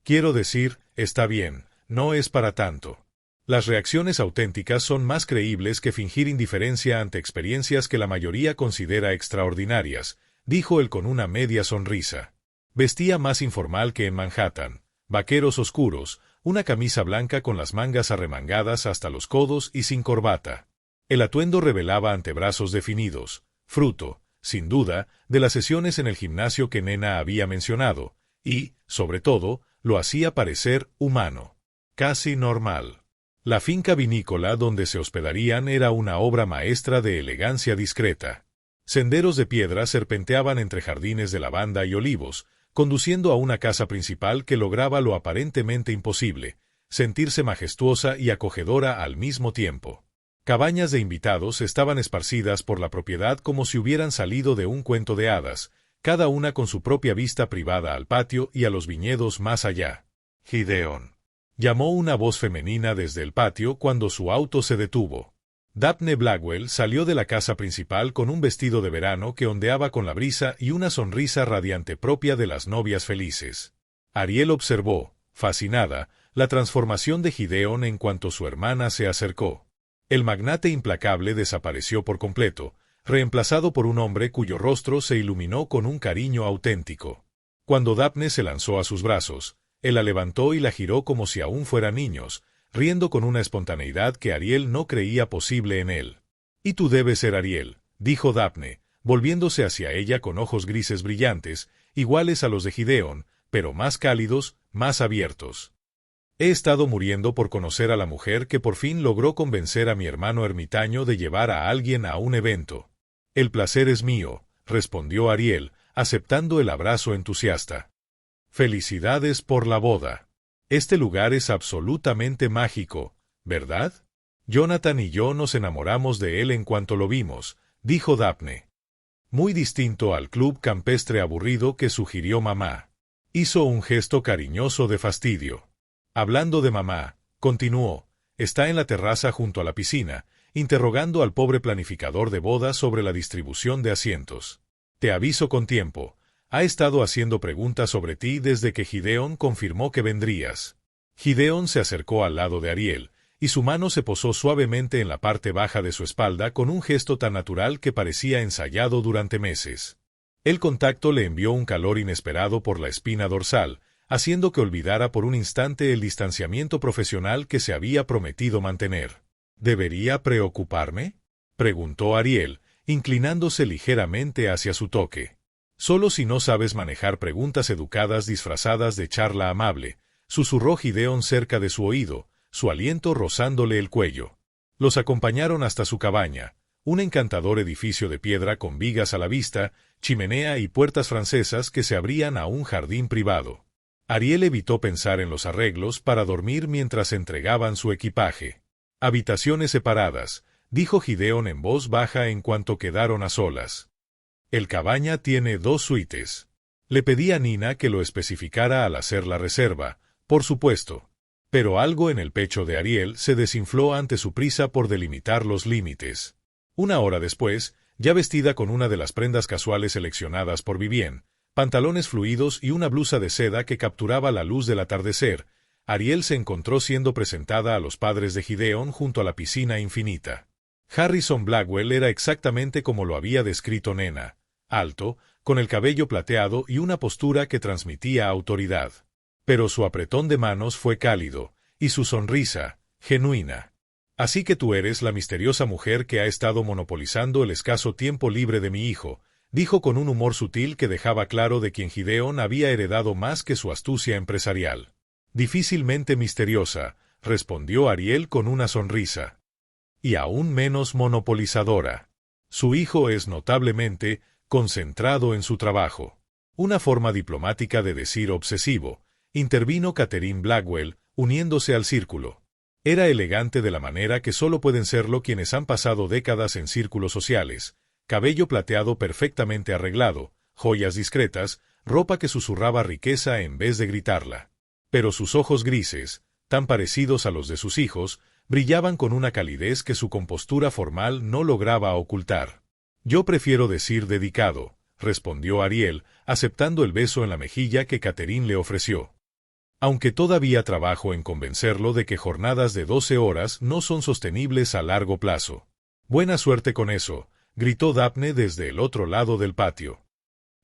Quiero decir, está bien, no es para tanto. Las reacciones auténticas son más creíbles que fingir indiferencia ante experiencias que la mayoría considera extraordinarias, dijo él con una media sonrisa. Vestía más informal que en Manhattan, vaqueros oscuros, una camisa blanca con las mangas arremangadas hasta los codos y sin corbata. El atuendo revelaba antebrazos definidos, fruto, sin duda, de las sesiones en el gimnasio que Nena había mencionado, y, sobre todo, lo hacía parecer humano. Casi normal. La finca vinícola donde se hospedarían era una obra maestra de elegancia discreta. Senderos de piedra serpenteaban entre jardines de lavanda y olivos, conduciendo a una casa principal que lograba lo aparentemente imposible, sentirse majestuosa y acogedora al mismo tiempo. Cabañas de invitados estaban esparcidas por la propiedad como si hubieran salido de un cuento de hadas, cada una con su propia vista privada al patio y a los viñedos más allá. «Gideon», llamó una voz femenina desde el patio cuando su auto se detuvo. Daphne Blackwell salió de la casa principal con un vestido de verano que ondeaba con la brisa y una sonrisa radiante propia de las novias felices. Ariel observó, fascinada, la transformación de Gideon en cuanto su hermana se acercó. El magnate implacable desapareció por completo, reemplazado por un hombre cuyo rostro se iluminó con un cariño auténtico. Cuando Daphne se lanzó a sus brazos, él la levantó y la giró como si aún fueran niños, riendo con una espontaneidad que Ariel no creía posible en él. «Y tú debes ser Ariel», dijo Daphne, volviéndose hacia ella con ojos grises brillantes, iguales a los de Gideon, pero más cálidos, más abiertos. «He estado muriendo por conocer a la mujer que por fin logró convencer a mi hermano ermitaño de llevar a alguien a un evento». «El placer es mío», respondió Ariel, aceptando el abrazo entusiasta. «Felicidades por la boda. Este lugar es absolutamente mágico, ¿verdad? Jonathan y yo nos enamoramos de él en cuanto lo vimos», dijo Daphne. Muy distinto al club campestre aburrido que sugirió mamá. Hizo un gesto cariñoso de fastidio. «Hablando de mamá», continuó, «está en la terraza junto a la piscina, interrogando al pobre planificador de bodas sobre la distribución de asientos. Te aviso con tiempo. Ha estado haciendo preguntas sobre ti desde que Gideon confirmó que vendrías». Gideon se acercó al lado de Ariel, y su mano se posó suavemente en la parte baja de su espalda con un gesto tan natural que parecía ensayado durante meses. El contacto le envió un calor inesperado por la espina dorsal, haciendo que olvidara por un instante el distanciamiento profesional que se había prometido mantener. «¿Debería preocuparme?», preguntó Ariel, inclinándose ligeramente hacia su toque. «Solo si no sabes manejar preguntas educadas disfrazadas de charla amable», susurró Gideon cerca de su oído, su aliento rozándole el cuello. Los acompañaron hasta su cabaña, un encantador edificio de piedra con vigas a la vista, chimenea y puertas francesas que se abrían a un jardín privado. Ariel evitó pensar en los arreglos para dormir mientras entregaban su equipaje. «Habitaciones separadas», dijo Gideon en voz baja en cuanto quedaron a solas. «El cabaña tiene 2 suites. Le pedí a Nina que lo especificara al hacer la reserva, por supuesto». Pero algo en el pecho de Ariel se desinfló ante su prisa por delimitar los límites. Una hora después, ya vestida con una de las prendas casuales seleccionadas por Vivien, pantalones fluidos y una blusa de seda que capturaba la luz del atardecer, Ariel se encontró siendo presentada a los padres de Gideon junto a la piscina infinita. Harrison Blackwell era exactamente como lo había descrito Nena, alto, con el cabello plateado y una postura que transmitía autoridad. Pero su apretón de manos fue cálido, y su sonrisa, genuina. «Así que tú eres la misteriosa mujer que ha estado monopolizando el escaso tiempo libre de mi hijo», dijo con un humor sutil que dejaba claro de quien Gideon había heredado más que su astucia empresarial. «Difícilmente misteriosa», respondió Ariel con una sonrisa. «Y aún menos monopolizadora. Su hijo es notablemente concentrado en su trabajo». Una forma diplomática de decir obsesivo, intervino Catherine Blackwell, uniéndose al círculo. Era elegante de la manera que solo pueden serlo quienes han pasado décadas en círculos sociales, cabello plateado perfectamente arreglado, joyas discretas, ropa que susurraba riqueza en vez de gritarla. Pero sus ojos grises, tan parecidos a los de sus hijos, brillaban con una calidez que su compostura formal no lograba ocultar. «Yo prefiero decir dedicado», respondió Ariel, aceptando el beso en la mejilla que Catherine le ofreció. «Aunque todavía trabajo en convencerlo de que jornadas de 12 horas no son sostenibles a largo plazo». «Buena suerte con eso», gritó Daphne desde el otro lado del patio.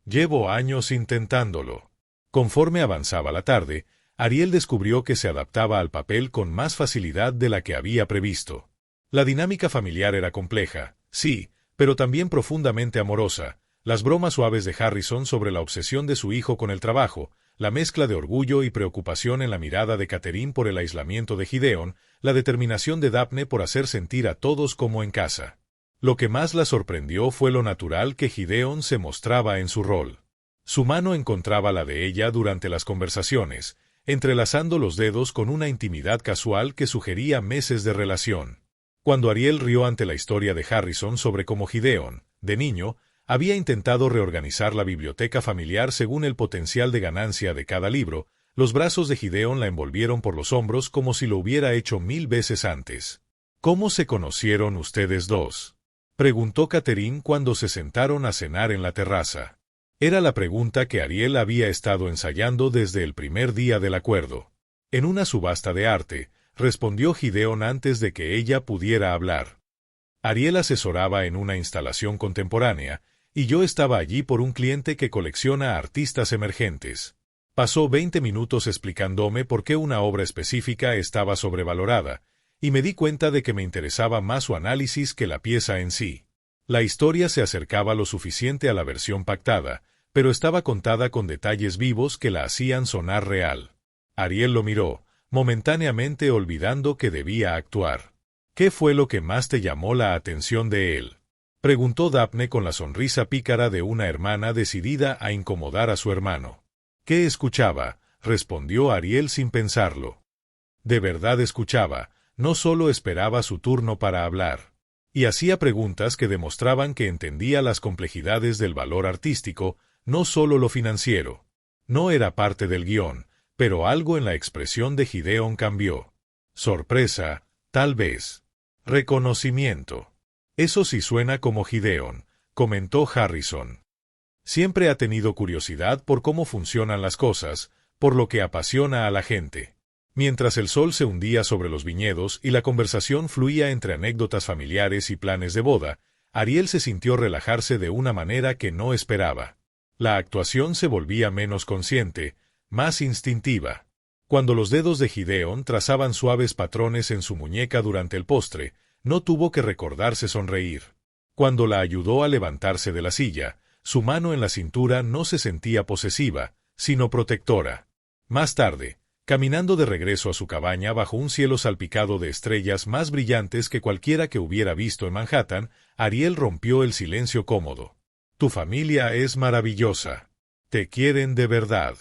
«Llevo años intentándolo». Conforme avanzaba la tarde, Ariel descubrió que se adaptaba al papel con más facilidad de la que había previsto. La dinámica familiar era compleja, sí, pero también profundamente amorosa. Las bromas suaves de Harrison sobre la obsesión de su hijo con el trabajo, la mezcla de orgullo y preocupación en la mirada de Catherine por el aislamiento de Gideon, la determinación de Daphne por hacer sentir a todos como en casa. Lo que más la sorprendió fue lo natural que Gideon se mostraba en su rol. Su mano encontraba la de ella durante las conversaciones, entrelazando los dedos con una intimidad casual que sugería meses de relación. Cuando Ariel rió ante la historia de Harrison sobre cómo Gideon, de niño, había intentado reorganizar la biblioteca familiar según el potencial de ganancia de cada libro, los brazos de Gideon la envolvieron por los hombros como si lo hubiera hecho 1000 veces antes. ¿Cómo se conocieron ustedes dos?, preguntó Catherine cuando se sentaron a cenar en la terraza. Era la pregunta que Ariel había estado ensayando desde el primer día del acuerdo. En una subasta de arte, respondió Gideon antes de que ella pudiera hablar. Ariel asesoraba en una instalación contemporánea, y yo estaba allí por un cliente que colecciona artistas emergentes. Pasó 20 minutos explicándome por qué una obra específica estaba sobrevalorada, y me di cuenta de que me interesaba más su análisis que la pieza en sí. La historia se acercaba lo suficiente a la versión pactada, pero estaba contada con detalles vivos que la hacían sonar real. Ariel lo miró, momentáneamente olvidando que debía actuar. ¿Qué fue lo que más te llamó la atención de él?, preguntó Daphne con la sonrisa pícara de una hermana decidida a incomodar a su hermano. ¿Qué escuchaba?, respondió Ariel sin pensarlo. De verdad escuchaba, no solo esperaba su turno para hablar. Y hacía preguntas que demostraban que entendía las complejidades del valor artístico, no solo lo financiero. No era parte del guión, pero algo en la expresión de Gideon cambió. Sorpresa, tal vez. Reconocimiento. Eso sí suena como Gideon, comentó Harrison. Siempre ha tenido curiosidad por cómo funcionan las cosas, por lo que apasiona a la gente. Mientras el sol se hundía sobre los viñedos y la conversación fluía entre anécdotas familiares y planes de boda, Ariel se sintió relajarse de una manera que no esperaba. La actuación se volvía menos consciente, más instintiva. Cuando los dedos de Gideon trazaban suaves patrones en su muñeca durante el postre, no tuvo que recordarse sonreír. Cuando la ayudó a levantarse de la silla, su mano en la cintura no se sentía posesiva, sino protectora. Más tarde, caminando de regreso a su cabaña bajo un cielo salpicado de estrellas más brillantes que cualquiera que hubiera visto en Manhattan, Ariel rompió el silencio cómodo. Tu familia es maravillosa. Te quieren de verdad.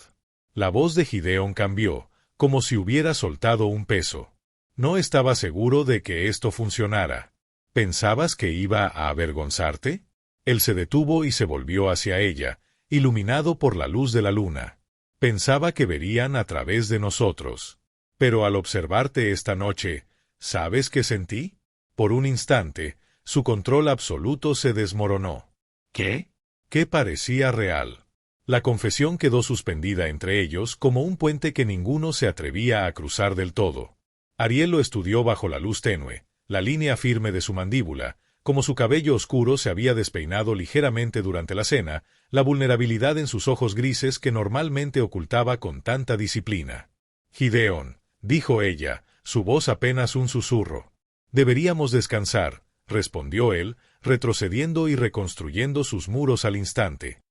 La voz de Gideon cambió, como si hubiera soltado un peso. No estaba seguro de que esto funcionara. ¿Pensabas que iba a avergonzarte? Él se detuvo y se volvió hacia ella, iluminado por la luz de la luna. Pensaba que verían a través de nosotros. Pero al observarte esta noche, ¿sabes qué sentí? Por un instante, su control absoluto se desmoronó. ¿Qué? ¿Qué parecía real? La confesión quedó suspendida entre ellos como un puente que ninguno se atrevía a cruzar del todo. Ariel lo estudió bajo la luz tenue, la línea firme de su mandíbula, como su cabello oscuro se había despeinado ligeramente durante la cena, la vulnerabilidad en sus ojos grises que normalmente ocultaba con tanta disciplina. Gideon, dijo ella, su voz apenas un susurro. Deberíamos descansar, respondió él, retrocediendo y reconstruyendo sus muros al instante.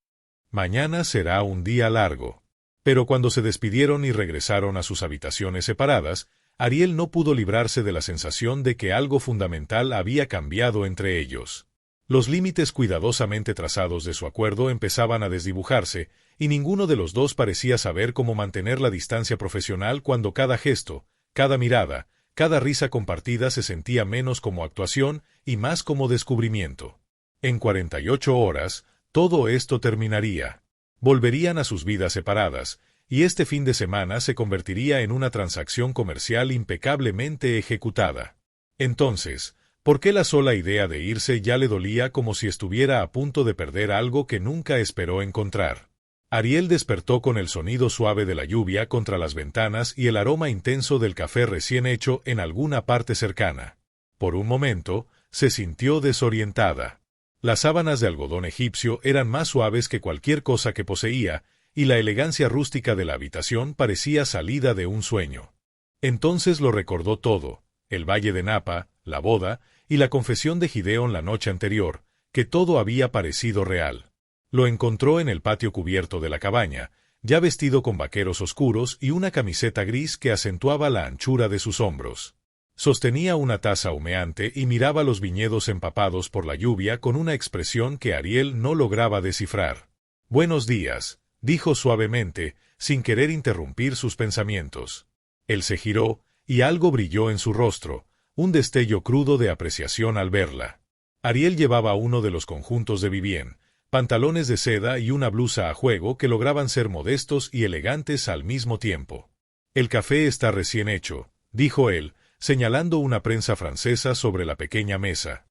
Mañana será un día largo. Pero cuando se despidieron y regresaron a sus habitaciones separadas, Ariel no pudo librarse de la sensación de que algo fundamental había cambiado entre ellos. Los límites cuidadosamente trazados de su acuerdo empezaban a desdibujarse, y ninguno de los dos parecía saber cómo mantener la distancia profesional cuando cada gesto, cada mirada, cada risa compartida se sentía menos como actuación y más como descubrimiento. En 48 horas, todo esto terminaría. Volverían a sus vidas separadas, y este fin de semana se convertiría en una transacción comercial impecablemente ejecutada. Entonces, ¿por qué la sola idea de irse ya le dolía como si estuviera a punto de perder algo que nunca esperó encontrar? Ariel despertó con el sonido suave de la lluvia contra las ventanas y el aroma intenso del café recién hecho en alguna parte cercana. Por un momento, se sintió desorientada. Las sábanas de algodón egipcio eran más suaves que cualquier cosa que poseía, y la elegancia rústica de la habitación parecía salida de un sueño. Entonces lo recordó todo, el valle de Napa, la boda, y la confesión de Gideon la noche anterior, que todo había parecido real. Lo encontró en el patio cubierto de la cabaña, ya vestido con vaqueros oscuros y una camiseta gris que acentuaba la anchura de sus hombros. Sostenía una taza humeante y miraba los viñedos empapados por la lluvia con una expresión que Ariel no lograba descifrar. «Buenos días», dijo suavemente, sin querer interrumpir sus pensamientos. Él se giró, y algo brilló en su rostro, un destello crudo de apreciación al verla. Ariel llevaba uno de los conjuntos de Vivien, pantalones de seda y una blusa a juego que lograban ser modestos y elegantes al mismo tiempo. «El café está recién hecho», dijo él, señalando una prensa francesa sobre la pequeña mesa.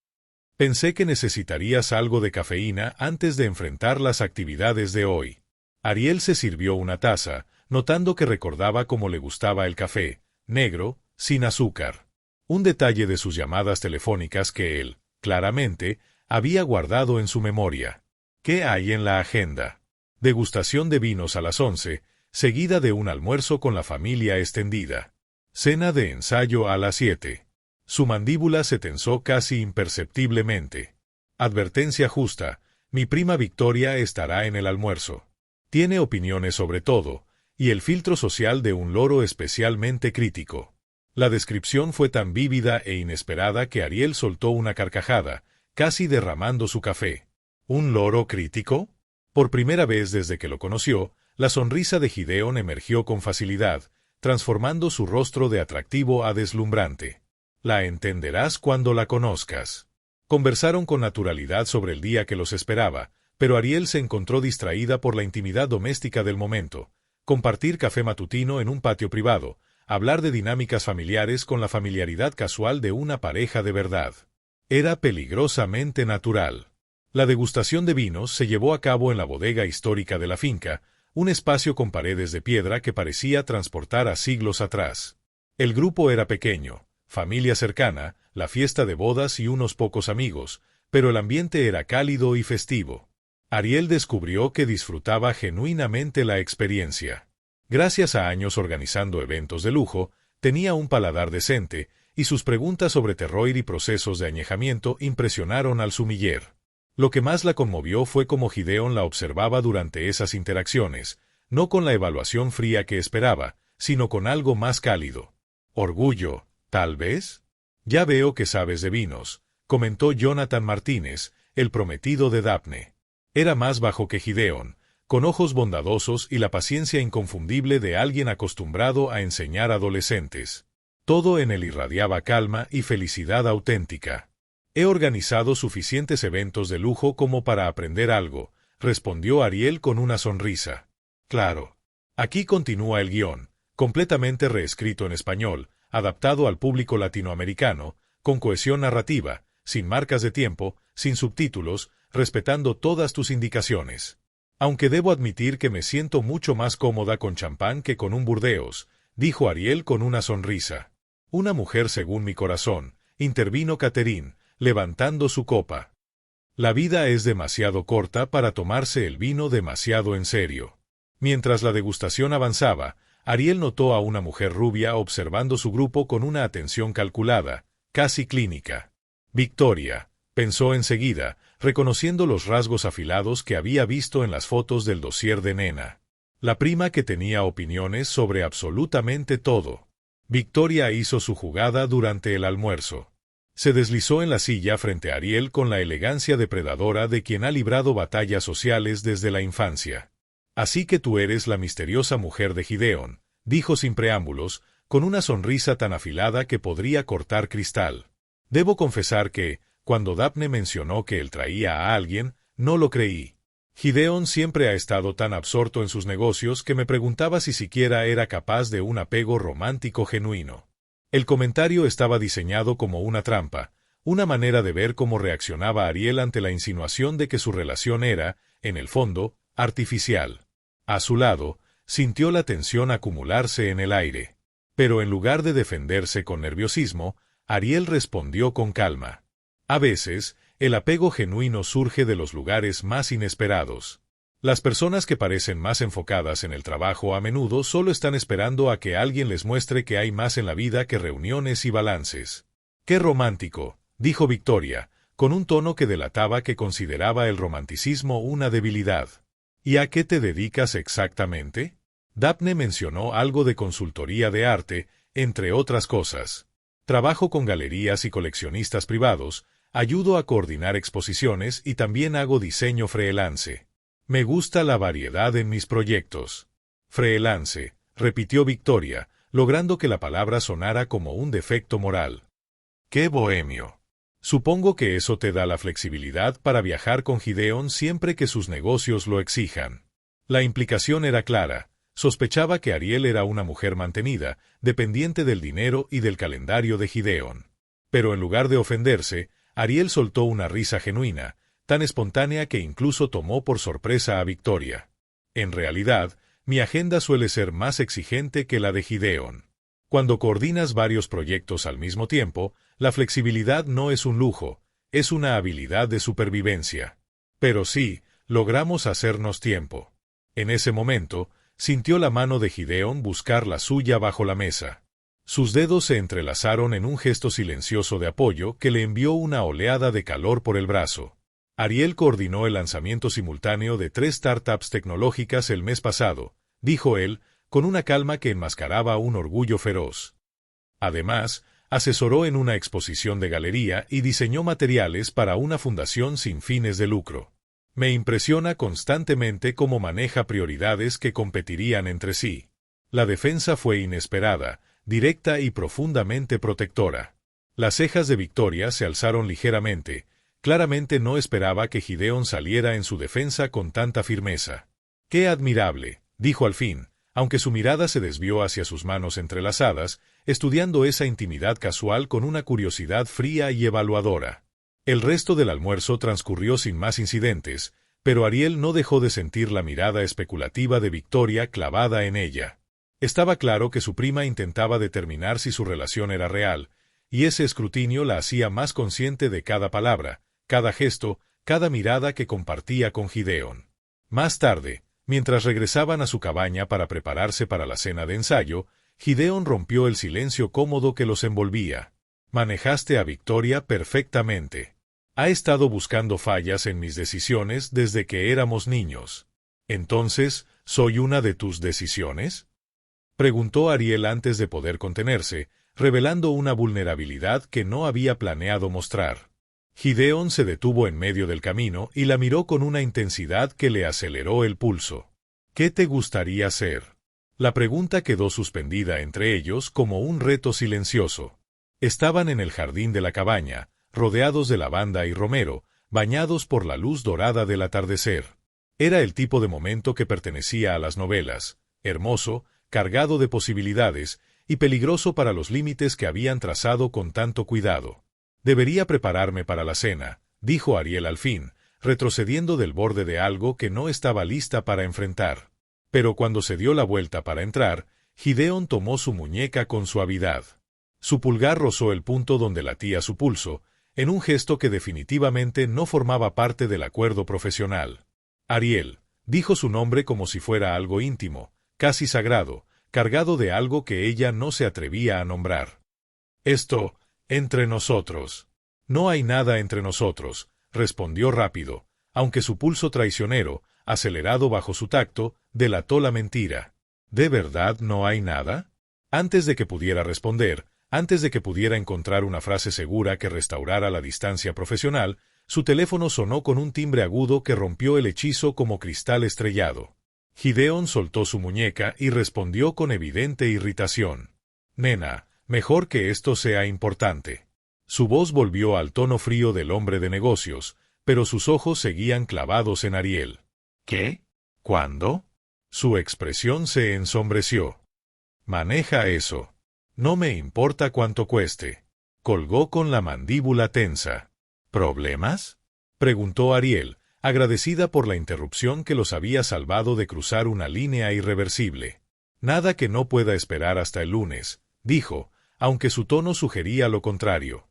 «Pensé que necesitarías algo de cafeína antes de enfrentar las actividades de hoy». Ariel se sirvió una taza, notando que recordaba cómo le gustaba el café, negro, sin azúcar. Un detalle de sus llamadas telefónicas que él, claramente, había guardado en su memoria. ¿Qué hay en la agenda? Degustación de vinos a las 11, seguida de un almuerzo con la familia extendida. Cena de ensayo a las 7. Su mandíbula se tensó casi imperceptiblemente. Advertencia justa, mi prima Victoria estará en el almuerzo. Tiene opiniones sobre todo, y el filtro social de un loro especialmente crítico. La descripción fue tan vívida e inesperada que Ariel soltó una carcajada, casi derramando su café. ¿Un loro crítico? Por primera vez desde que lo conoció, la sonrisa de Gideon emergió con facilidad, transformando su rostro de atractivo a deslumbrante. La entenderás cuando la conozcas. Conversaron con naturalidad sobre el día que los esperaba, pero Ariel se encontró distraída por la intimidad doméstica del momento. Compartir café matutino en un patio privado, hablar de dinámicas familiares con la familiaridad casual de una pareja de verdad. Era peligrosamente natural. La degustación de vinos se llevó a cabo en la bodega histórica de la finca, un espacio con paredes de piedra que parecía transportar a siglos atrás. El grupo era pequeño, familia cercana, la fiesta de bodas y unos pocos amigos, pero el ambiente era cálido y festivo. Ariel descubrió que disfrutaba genuinamente la experiencia. Gracias a años organizando eventos de lujo, tenía un paladar decente, y sus preguntas sobre terroir y procesos de añejamiento impresionaron al sumiller. Lo que más la conmovió fue cómo Gideon la observaba durante esas interacciones, no con la evaluación fría que esperaba, sino con algo más cálido. «Orgullo, tal vez?» «Ya veo que sabes de vinos», comentó Jonathan Martínez, el prometido de Daphne. Era más bajo que Gideon, con ojos bondadosos y la paciencia inconfundible de alguien acostumbrado a enseñar adolescentes. Todo en él irradiaba calma y felicidad auténtica. «He organizado suficientes eventos de lujo como para aprender algo», respondió Ariel con una sonrisa. «Claro. Aquí continúa el guión, completamente reescrito en español, adaptado al público latinoamericano, con cohesión narrativa, sin marcas de tiempo, sin subtítulos, respetando todas tus indicaciones. Aunque debo admitir que me siento mucho más cómoda con champán que con un Burdeos», dijo Ariel con una sonrisa. «Una mujer según mi corazón», intervino Catherine, levantando su copa. «La vida es demasiado corta para tomarse el vino demasiado en serio». Mientras la degustación avanzaba, Ariel notó a una mujer rubia observando su grupo con una atención calculada, casi clínica. «Victoria», pensó enseguida, reconociendo los rasgos afilados que había visto en las fotos del dossier de Nena. La prima que tenía opiniones sobre absolutamente todo. Victoria hizo su jugada durante el almuerzo. Se deslizó en la silla frente a Ariel con la elegancia depredadora de quien ha librado batallas sociales desde la infancia. «Así que tú eres la misteriosa mujer de Gideon», dijo sin preámbulos, con una sonrisa tan afilada que podría cortar cristal. «Debo confesar que, cuando Daphne mencionó que él traía a alguien, no lo creí. Gideon siempre ha estado tan absorto en sus negocios que me preguntaba si siquiera era capaz de un apego romántico genuino». El comentario estaba diseñado como una trampa, una manera de ver cómo reaccionaba Ariel ante la insinuación de que su relación era, en el fondo, artificial. A su lado, sintió la tensión acumularse en el aire. Pero en lugar de defenderse con nerviosismo, Ariel respondió con calma. «A veces, el apego genuino surge de los lugares más inesperados. Las personas que parecen más enfocadas en el trabajo a menudo solo están esperando a que alguien les muestre que hay más en la vida que reuniones y balances. ¡Qué romántico!, dijo Victoria, con un tono que delataba que consideraba el romanticismo una debilidad. ¿Y a qué te dedicas exactamente? Daphne mencionó algo de consultoría de arte, entre otras cosas. Trabajo con galerías y coleccionistas privados, ayudo a coordinar exposiciones y también hago diseño freelance. Me gusta la variedad en mis proyectos. Freelance, repitió Victoria, logrando que la palabra sonara como un defecto moral. ¡Qué bohemio! Supongo que eso te da la flexibilidad para viajar con Gideon siempre que sus negocios lo exijan. La implicación era clara. Sospechaba que Ariel era una mujer mantenida, dependiente del dinero y del calendario de Gideon. Pero en lugar de ofenderse, Ariel soltó una risa genuina, tan espontánea que incluso tomó por sorpresa a Victoria. En realidad, mi agenda suele ser más exigente que la de Gideon. Cuando coordinas varios proyectos al mismo tiempo, la flexibilidad no es un lujo, es una habilidad de supervivencia. Pero sí, logramos hacernos tiempo. En ese momento, sintió la mano de Gideon buscar la suya bajo la mesa. Sus dedos se entrelazaron en un gesto silencioso de apoyo que le envió una oleada de calor por el brazo. Ariel coordinó el lanzamiento simultáneo de 3 startups tecnológicas el mes pasado, dijo él, con una calma que enmascaraba un orgullo feroz. Además, asesoró en una exposición de galería y diseñó materiales para una fundación sin fines de lucro. Me impresiona constantemente cómo maneja prioridades que competirían entre sí. La defensa fue inesperada, directa y profundamente protectora. Las cejas de Victoria se alzaron ligeramente. Claramente no esperaba que Gideon saliera en su defensa con tanta firmeza. ¡Qué admirable!, dijo al fin, aunque su mirada se desvió hacia sus manos entrelazadas, estudiando esa intimidad casual con una curiosidad fría y evaluadora. El resto del almuerzo transcurrió sin más incidentes, pero Ariel no dejó de sentir la mirada especulativa de Victoria clavada en ella. Estaba claro que su prima intentaba determinar si su relación era real, y ese escrutinio la hacía más consciente de cada palabra, cada gesto, cada mirada que compartía con Gideon. Más tarde, mientras regresaban a su cabaña para prepararse para la cena de ensayo, Gideon rompió el silencio cómodo que los envolvía. Manejaste a Victoria perfectamente. Ha estado buscando fallas en mis decisiones desde que éramos niños. ¿Entonces, soy una de tus decisiones?, preguntó Ariel antes de poder contenerse, revelando una vulnerabilidad que no había planeado mostrar. Gideon se detuvo en medio del camino y la miró con una intensidad que le aceleró el pulso. ¿Qué te gustaría ser? La pregunta quedó suspendida entre ellos como un reto silencioso. Estaban en el jardín de la cabaña, rodeados de lavanda y romero, bañados por la luz dorada del atardecer. Era el tipo de momento que pertenecía a las novelas, hermoso, cargado de posibilidades, y peligroso para los límites que habían trazado con tanto cuidado. Debería prepararme para la cena, dijo Ariel al fin, retrocediendo del borde de algo que no estaba lista para enfrentar. Pero cuando se dio la vuelta para entrar, Gideon tomó su muñeca con suavidad. Su pulgar rozó el punto donde latía su pulso, en un gesto que definitivamente no formaba parte del acuerdo profesional. Ariel, dijo su nombre como si fuera algo íntimo, casi sagrado, cargado de algo que ella no se atrevía a nombrar. Esto, entre nosotros. No hay nada entre nosotros, respondió rápido, aunque su pulso traicionero, acelerado bajo su tacto, delató la mentira. ¿De verdad no hay nada? Antes de que pudiera responder, antes de que pudiera encontrar una frase segura que restaurara la distancia profesional, su teléfono sonó con un timbre agudo que rompió el hechizo como cristal estrellado. Gideon soltó su muñeca y respondió con evidente irritación. «Nena, mejor que esto sea importante». Su voz volvió al tono frío del hombre de negocios, pero sus ojos seguían clavados en Ariel. «¿Qué? ¿Cuándo?» Su expresión se ensombreció. «Maneja eso. No me importa cuánto cueste». Colgó con la mandíbula tensa. «¿Problemas?», preguntó Ariel, agradecida por la interrupción que los había salvado de cruzar una línea irreversible. «Nada que no pueda esperar hasta el lunes», dijo, aunque su tono sugería lo contrario.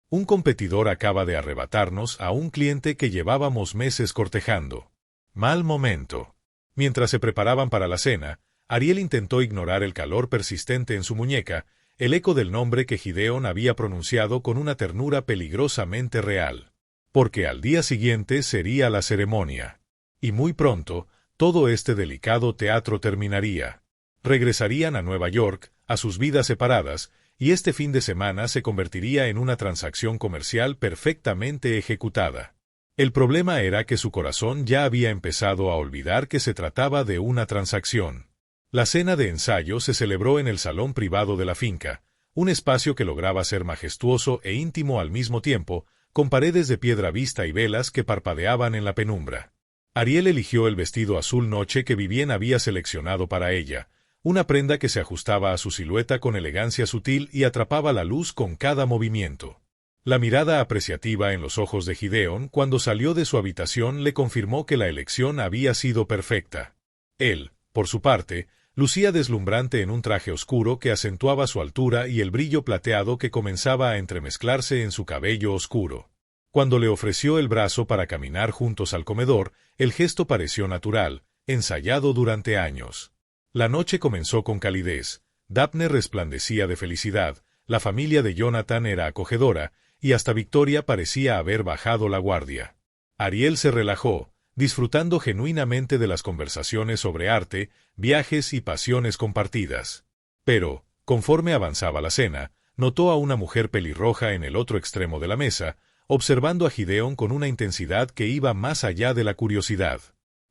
«Un competidor acaba de arrebatarnos a un cliente que llevábamos meses cortejando». Mal momento. Mientras se preparaban para la cena, Ariel intentó ignorar el calor persistente en su muñeca, el eco del nombre que Gideon había pronunciado con una ternura peligrosamente real. Porque al día siguiente sería la ceremonia. Y muy pronto, todo este delicado teatro terminaría. Regresarían a Nueva York, a sus vidas separadas, y este fin de semana se convertiría en una transacción comercial perfectamente ejecutada. El problema era que su corazón ya había empezado a olvidar que se trataba de una transacción. La cena de ensayo se celebró en el salón privado de la finca, un espacio que lograba ser majestuoso e íntimo al mismo tiempo, con paredes de piedra vista y velas que parpadeaban en la penumbra. Ariel eligió el vestido azul noche que Vivien había seleccionado para ella, una prenda que se ajustaba a su silueta con elegancia sutil y atrapaba la luz con cada movimiento. La mirada apreciativa en los ojos de Gideon cuando salió de su habitación le confirmó que la elección había sido perfecta. Él, por su parte, lucía deslumbrante en un traje oscuro que acentuaba su altura y el brillo plateado que comenzaba a entremezclarse en su cabello oscuro. Cuando le ofreció el brazo para caminar juntos al comedor, el gesto pareció natural, ensayado durante años. La noche comenzó con calidez, Daphne resplandecía de felicidad, la familia de Jonathan era acogedora, y hasta Victoria parecía haber bajado la guardia. Ariel se relajó, disfrutando genuinamente de las conversaciones sobre arte, viajes y pasiones compartidas. Pero, conforme avanzaba la cena, notó a una mujer pelirroja en el otro extremo de la mesa, observando a Gideon con una intensidad que iba más allá de la curiosidad.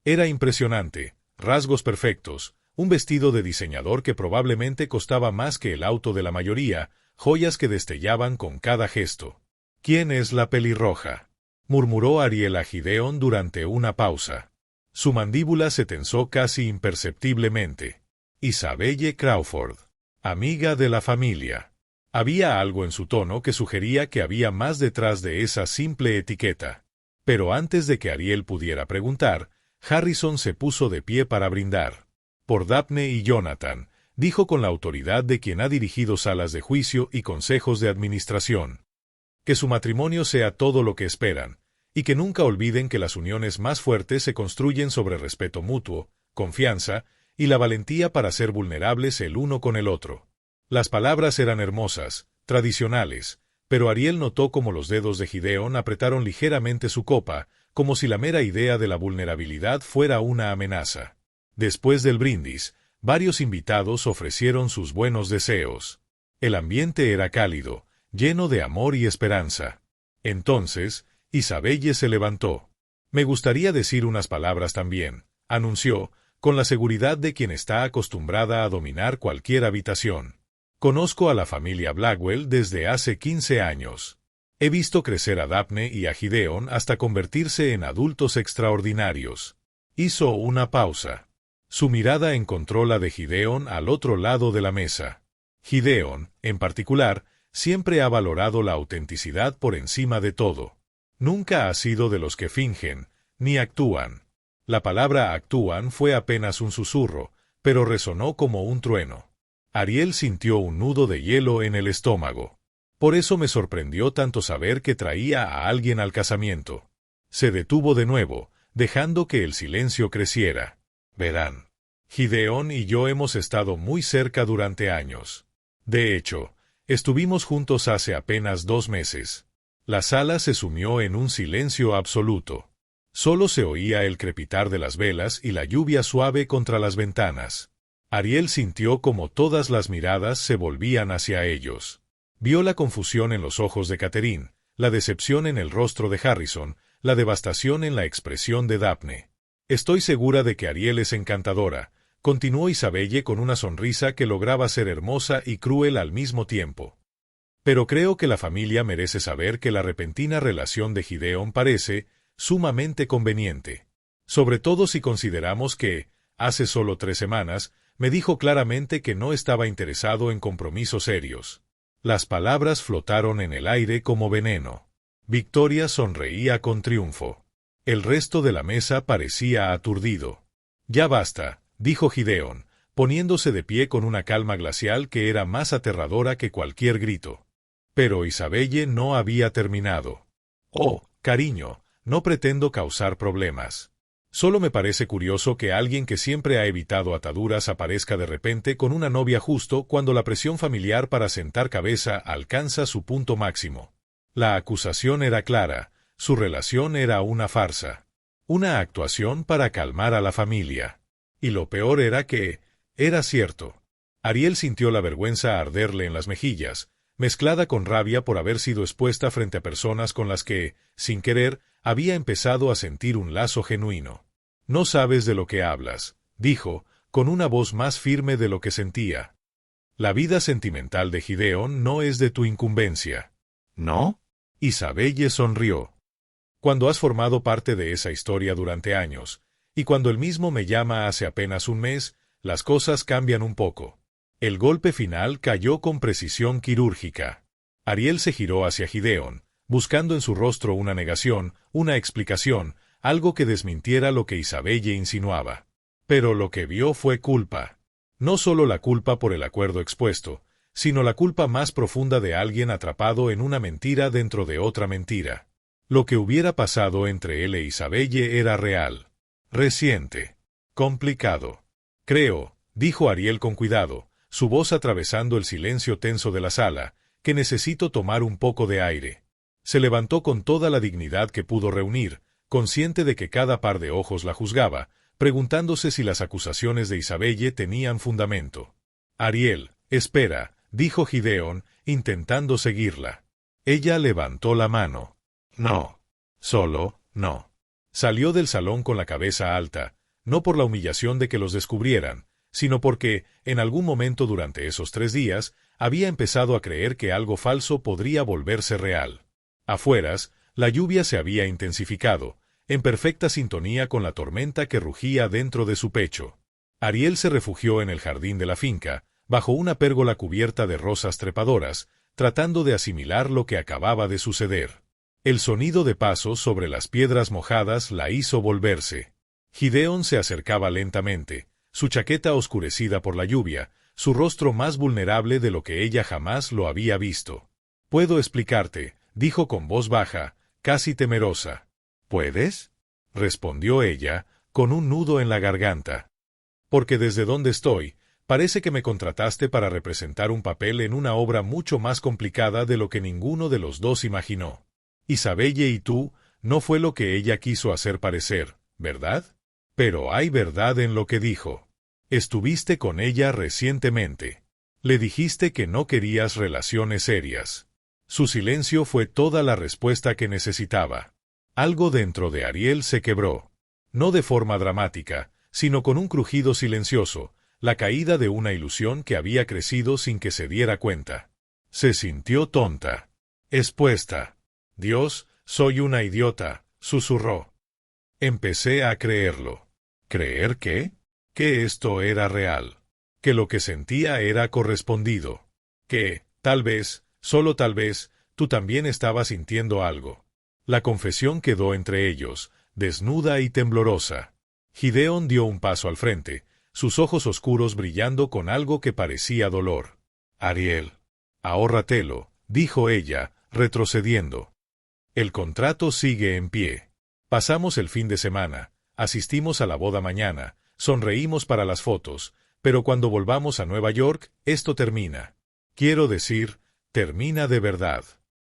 Era impresionante, rasgos perfectos, un vestido de diseñador que probablemente costaba más que el auto de la mayoría, joyas que destellaban con cada gesto. ¿Quién es la pelirroja?, murmuró Ariel a Gideon durante una pausa. Su mandíbula se tensó casi imperceptiblemente. Isabelle Crawford, amiga de la familia. Había algo en su tono que sugería que había más detrás de esa simple etiqueta. Pero antes de que Ariel pudiera preguntar, Harrison se puso de pie para brindar. Por Daphne y Jonathan, dijo con la autoridad de quien ha dirigido salas de juicio y consejos de administración. Que su matrimonio sea todo lo que esperan, y que nunca olviden que las uniones más fuertes se construyen sobre respeto mutuo, confianza y la valentía para ser vulnerables el uno con el otro. Las palabras eran hermosas, tradicionales, pero Ariel notó cómo los dedos de Gideon apretaron ligeramente su copa, como si la mera idea de la vulnerabilidad fuera una amenaza. Después del brindis, varios invitados ofrecieron sus buenos deseos. El ambiente era cálido, lleno de amor y esperanza. Entonces, Isabelle se levantó. «Me gustaría decir unas palabras también», anunció, con la seguridad de quien está acostumbrada a dominar cualquier habitación. «Conozco a la familia Blackwell desde hace 15 años. He visto crecer a Daphne y a Gideon hasta convertirse en adultos extraordinarios». Hizo una pausa. Su mirada encontró la de Gideon al otro lado de la mesa. Gideon, en particular, siempre ha valorado la autenticidad por encima de todo. Nunca ha sido de los que fingen, ni actúan. La palabra actúan fue apenas un susurro, pero resonó como un trueno. Ariel sintió un nudo de hielo en el estómago. Por eso me sorprendió tanto saber que traía a alguien al casamiento. Se detuvo de nuevo, dejando que el silencio creciera. Verán. Gideon y yo hemos estado muy cerca durante años. De hecho, estuvimos juntos hace apenas 2 meses. La sala se sumió en un silencio absoluto. Solo se oía el crepitar de las velas y la lluvia suave contra las ventanas. Ariel sintió como todas las miradas se volvían hacia ellos. Vio la confusión en los ojos de Catherine, la decepción en el rostro de Harrison, la devastación en la expresión de Daphne. «Estoy segura de que Ariel es encantadora», continuó Isabelle con una sonrisa que lograba ser hermosa y cruel al mismo tiempo. «Pero creo que la familia merece saber que la repentina relación de Gideon parece sumamente conveniente. Sobre todo si consideramos que, hace solo 3 semanas, me dijo claramente que no estaba interesado en compromisos serios». Las palabras flotaron en el aire como veneno. Victoria sonreía con triunfo. El resto de la mesa parecía aturdido. «Ya basta», dijo Gideon, poniéndose de pie con una calma glacial que era más aterradora que cualquier grito. Pero Isabelle no había terminado. «Oh, cariño, no pretendo causar problemas. Solo me parece curioso que alguien que siempre ha evitado ataduras aparezca de repente con una novia justo cuando la presión familiar para sentar cabeza alcanza su punto máximo. La acusación era clara, su relación era una farsa. Una actuación para calmar a la familia. Y lo peor era que, era cierto. Ariel sintió la vergüenza arderle en las mejillas, mezclada con rabia por haber sido expuesta frente a personas con las que, sin querer, había empezado a sentir un lazo genuino. «No sabes de lo que hablas», dijo, con una voz más firme de lo que sentía. «La vida sentimental de Gideon no es de tu incumbencia». «¿No?». Isabelle sonrió. «Cuando has formado parte de esa historia durante años, y cuando él mismo me llama hace apenas un mes, las cosas cambian un poco». El golpe final cayó con precisión quirúrgica. Ariel se giró hacia Gideon, buscando en su rostro una negación, una explicación, algo que desmintiera lo que Isabelle insinuaba. Pero lo que vio fue culpa. No solo la culpa por el acuerdo expuesto, sino la culpa más profunda de alguien atrapado en una mentira dentro de otra mentira. Lo que hubiera pasado entre él e Isabelle era real. Reciente. Complicado. «Creo», dijo Ariel con cuidado, su voz atravesando el silencio tenso de la sala, «que necesito tomar un poco de aire». Se levantó con toda la dignidad que pudo reunir, consciente de que cada par de ojos la juzgaba, preguntándose si las acusaciones de Isabelle tenían fundamento. «Ariel, espera», dijo Gideon, intentando seguirla. Ella levantó la mano. «No. Solo, no». Salió del salón con la cabeza alta, no por la humillación de que los descubrieran, sino porque, en algún momento durante esos 3 días, había empezado a creer que algo falso podría volverse real. Afueras, la lluvia se había intensificado, en perfecta sintonía con la tormenta que rugía dentro de su pecho. Ariel se refugió en el jardín de la finca, bajo una pérgola cubierta de rosas trepadoras, tratando de asimilar lo que acababa de suceder. El sonido de pasos sobre las piedras mojadas la hizo volverse. Gideon se acercaba lentamente, su chaqueta oscurecida por la lluvia, su rostro más vulnerable de lo que ella jamás lo había visto. «Puedo explicarte», dijo con voz baja, casi temerosa. «¿Puedes?», respondió ella, con un nudo en la garganta. «Porque desde donde estoy, parece que me contrataste para representar un papel en una obra mucho más complicada de lo que ninguno de los dos imaginó. Isabelle y tú, no fue lo que ella quiso hacer parecer, ¿verdad? Pero hay verdad en lo que dijo. Estuviste con ella recientemente. Le dijiste que no querías relaciones serias». Su silencio fue toda la respuesta que necesitaba. Algo dentro de Ariel se quebró. No de forma dramática, sino con un crujido silencioso, la caída de una ilusión que había crecido sin que se diera cuenta. Se sintió tonta. Expuesta. «Dios, soy una idiota», susurró. Empecé a creerlo. ¿Creer qué? Que esto era real. Que lo que sentía era correspondido. Que, tal vez, solo tal vez, tú también estabas sintiendo algo. La confesión quedó entre ellos, desnuda y temblorosa. Gideon dio un paso al frente, sus ojos oscuros brillando con algo que parecía dolor. «Ariel, ahórratelo», dijo ella, retrocediendo. «El contrato sigue en pie. Pasamos el fin de semana, asistimos a la boda mañana, sonreímos para las fotos, pero cuando volvamos a Nueva York, esto termina. Quiero decir, termina de verdad».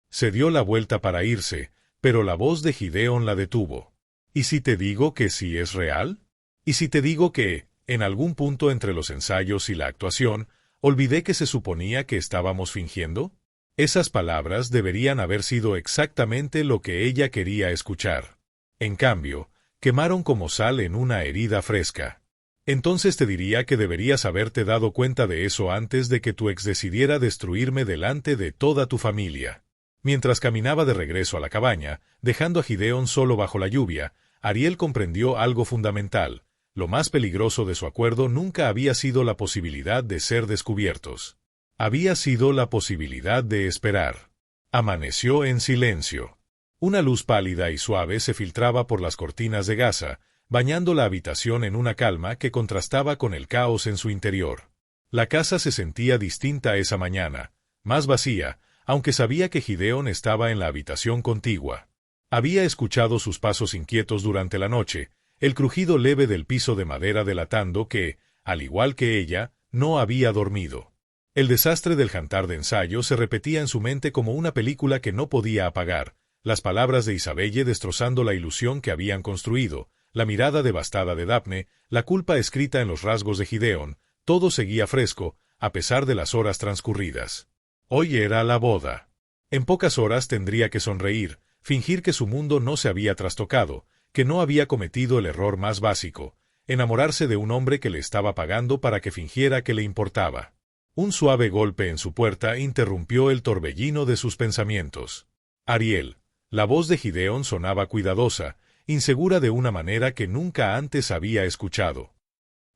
Se dio la vuelta para irse, pero la voz de Gideon la detuvo. «¿Y si te digo que sí es real? ¿Y si te digo que, en algún punto entre los ensayos y la actuación, olvidé que se suponía que estábamos fingiendo?» Esas palabras deberían haber sido exactamente lo que ella quería escuchar. En cambio, quemaron como sal en una herida fresca. «Entonces te diría que deberías haberte dado cuenta de eso antes de que tu ex decidiera destruirme delante de toda tu familia». Mientras caminaba de regreso a la cabaña, dejando a Gideon solo bajo la lluvia, Ariel comprendió algo fundamental. Lo más peligroso de su acuerdo nunca había sido la posibilidad de ser descubiertos. Había sido la posibilidad de esperar. Amaneció en silencio. Una luz pálida y suave se filtraba por las cortinas de gasa, bañando la habitación en una calma que contrastaba con el caos en su interior. La casa se sentía distinta esa mañana, más vacía, aunque sabía que Gideon estaba en la habitación contigua. Había escuchado sus pasos inquietos durante la noche, el crujido leve del piso de madera delatando que, al igual que ella, no había dormido. El desastre del jantar de ensayo se repetía en su mente como una película que no podía apagar, las palabras de Isabelle destrozando la ilusión que habían construido, la mirada devastada de Daphne, la culpa escrita en los rasgos de Gideon, todo seguía fresco, a pesar de las horas transcurridas. Hoy era la boda. En pocas horas tendría que sonreír, fingir que su mundo no se había trastocado, que no había cometido el error más básico, enamorarse de un hombre que le estaba pagando para que fingiera que le importaba. Un suave golpe en su puerta interrumpió el torbellino de sus pensamientos. Ariel. La voz de Gideon sonaba cuidadosa, insegura de una manera que nunca antes había escuchado.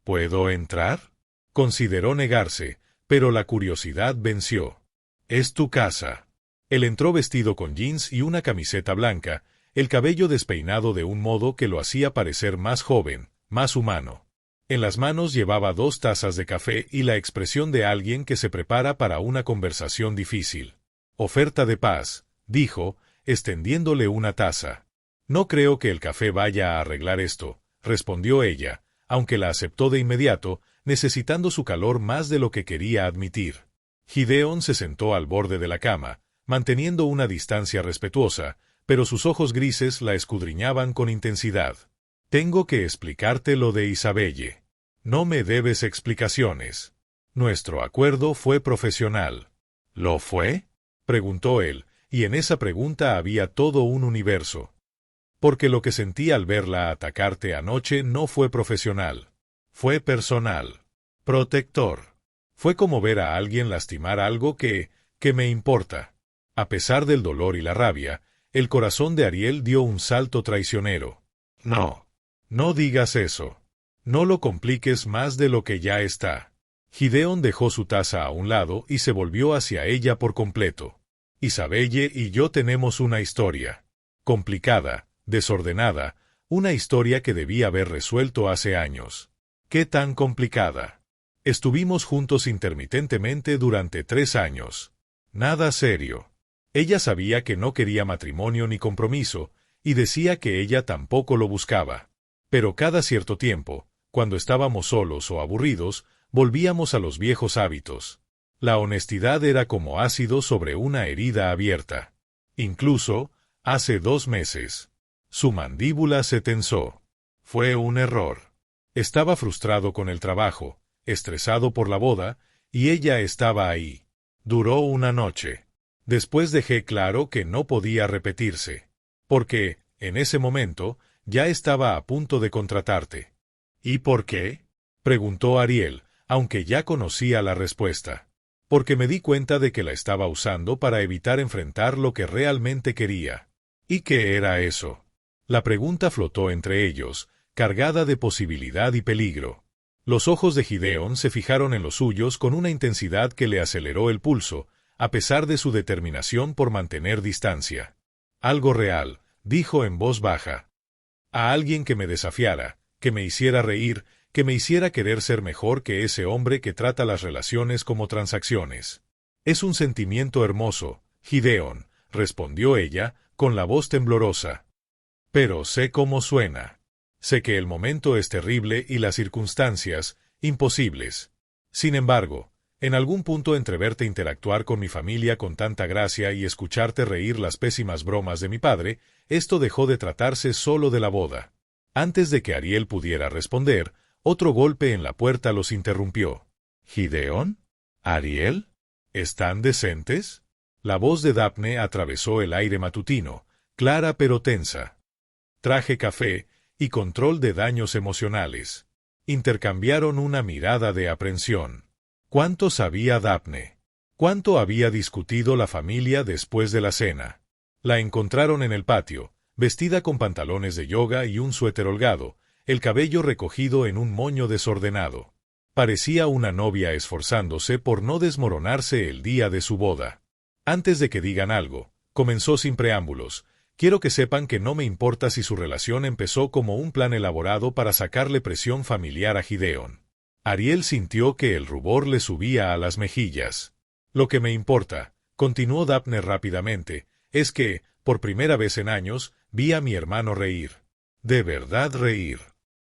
¿Puedo entrar? Consideró negarse, pero la curiosidad venció. Es tu casa. Él entró vestido con jeans y una camiseta blanca, el cabello despeinado de un modo que lo hacía parecer más joven, más humano. En las manos llevaba 2 tazas de café y la expresión de alguien que se prepara para una conversación difícil. Oferta de paz, dijo, extendiéndole una taza. No creo que el café vaya a arreglar esto, respondió ella, aunque la aceptó de inmediato, necesitando su calor más de lo que quería admitir. Gideon se sentó al borde de la cama, manteniendo una distancia respetuosa, pero sus ojos grises la escudriñaban con intensidad. Tengo que explicarte lo de Isabelle. No me debes explicaciones. Nuestro acuerdo fue profesional. ¿Lo fue? Preguntó él, y en esa pregunta había todo un universo. Porque lo que sentí al verla atacarte anoche no fue profesional. Fue personal. Protector. Fue como ver a alguien lastimar algo que me importa. A pesar del dolor y la rabia, el corazón de Ariel dio un salto traicionero. No. No digas eso. No lo compliques más de lo que ya está. Gideon dejó su taza a un lado y se volvió hacia ella por completo. Isabelle y yo tenemos una historia. Complicada, desordenada, una historia que debí haber resuelto hace años. ¿Qué tan complicada? Estuvimos juntos intermitentemente durante 3 años. Nada serio. Ella sabía que no quería matrimonio ni compromiso, y decía que ella tampoco lo buscaba. Pero cada cierto tiempo, cuando estábamos solos o aburridos, volvíamos a los viejos hábitos. La honestidad era como ácido sobre una herida abierta. Incluso, hace 2 meses. Su mandíbula se tensó. Fue un error. Estaba frustrado con el trabajo, estresado por la boda, y ella estaba ahí. Duró una noche. Después dejé claro que no podía repetirse. Porque, en ese momento, ya estaba a punto de contratarte. ¿Y por qué? Preguntó Ariel, aunque ya conocía la respuesta. Porque me di cuenta de que la estaba usando para evitar enfrentar lo que realmente quería. ¿Y qué era eso? La pregunta flotó entre ellos, cargada de posibilidad y peligro. Los ojos de Gideon se fijaron en los suyos con una intensidad que le aceleró el pulso, a pesar de su determinación por mantener distancia. Algo real, dijo en voz baja. A alguien que me desafiara, que me hiciera reír, que me hiciera querer ser mejor que ese hombre que trata las relaciones como transacciones. Es un sentimiento hermoso, Gideon, respondió ella, con la voz temblorosa. Pero sé cómo suena. Sé que el momento es terrible y las circunstancias, imposibles. Sin embargo, en algún punto entre verte interactuar con mi familia con tanta gracia y escucharte reír las pésimas bromas de mi padre, esto dejó de tratarse solo de la boda. Antes de que Ariel pudiera responder, otro golpe en la puerta los interrumpió. ¿Gideon? ¿Ariel? ¿Están decentes? La voz de Daphne atravesó el aire matutino, clara pero tensa. Traje café y control de daños emocionales. Intercambiaron una mirada de aprensión. ¿Cuánto sabía Daphne? ¿Cuánto había discutido la familia después de la cena? La encontraron en el patio, vestida con pantalones de yoga y un suéter holgado, el cabello recogido en un moño desordenado. Parecía una novia esforzándose por no desmoronarse el día de su boda. Antes de que digan algo, comenzó sin preámbulos. Quiero que sepan que no me importa si su relación empezó como un plan elaborado para sacarle presión familiar a Gideon. Ariel sintió que el rubor le subía a las mejillas. Lo que me importa, continuó Daphne rápidamente, es que, por primera vez en años, vi a mi hermano reír. De verdad reír.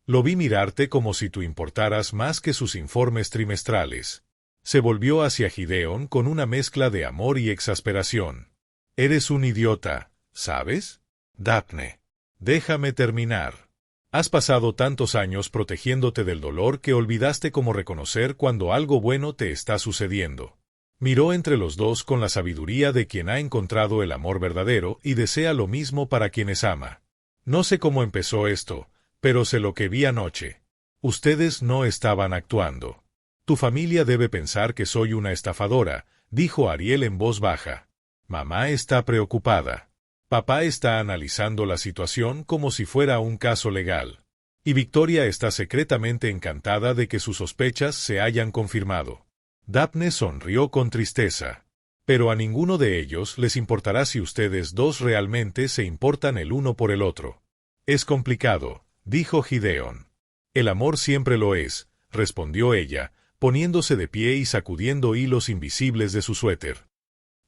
Lo vi mirarte como si tú importaras más que sus informes trimestrales. Se volvió hacia Gideon con una mezcla de amor y exasperación. Eres un idiota, ¿sabes? Daphne. Déjame terminar. Has pasado tantos años protegiéndote del dolor que olvidaste cómo reconocer cuando algo bueno te está sucediendo. Miró entre los dos con la sabiduría de quien ha encontrado el amor verdadero y desea lo mismo para quienes ama. No sé cómo empezó esto, pero sé lo que vi anoche. Ustedes no estaban actuando. Tu familia debe pensar que soy una estafadora, dijo Ariel en voz baja. Mamá está preocupada. Papá está analizando la situación como si fuera un caso legal. Y Victoria está secretamente encantada de que sus sospechas se hayan confirmado. Daphne sonrió con tristeza. Pero a ninguno de ellos les importará si ustedes dos realmente se importan el uno por el otro. Es complicado, dijo Gideon. El amor siempre lo es, respondió ella, poniéndose de pie y sacudiendo hilos invisibles de su suéter.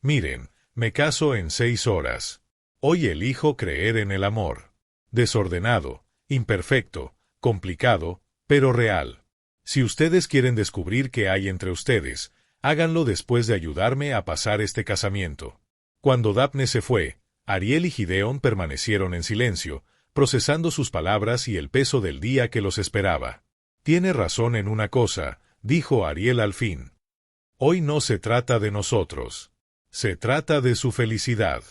Miren, me caso en 6 horas. Hoy elijo creer en el amor. Desordenado, imperfecto, complicado, pero real. Si ustedes quieren descubrir qué hay entre ustedes, háganlo después de ayudarme a pasar este casamiento. Cuando Daphne se fue, Ariel y Gideon permanecieron en silencio, procesando sus palabras y el peso del día que los esperaba. Tiene razón en una cosa, dijo Ariel al fin. Hoy no se trata de nosotros. Se trata de su felicidad.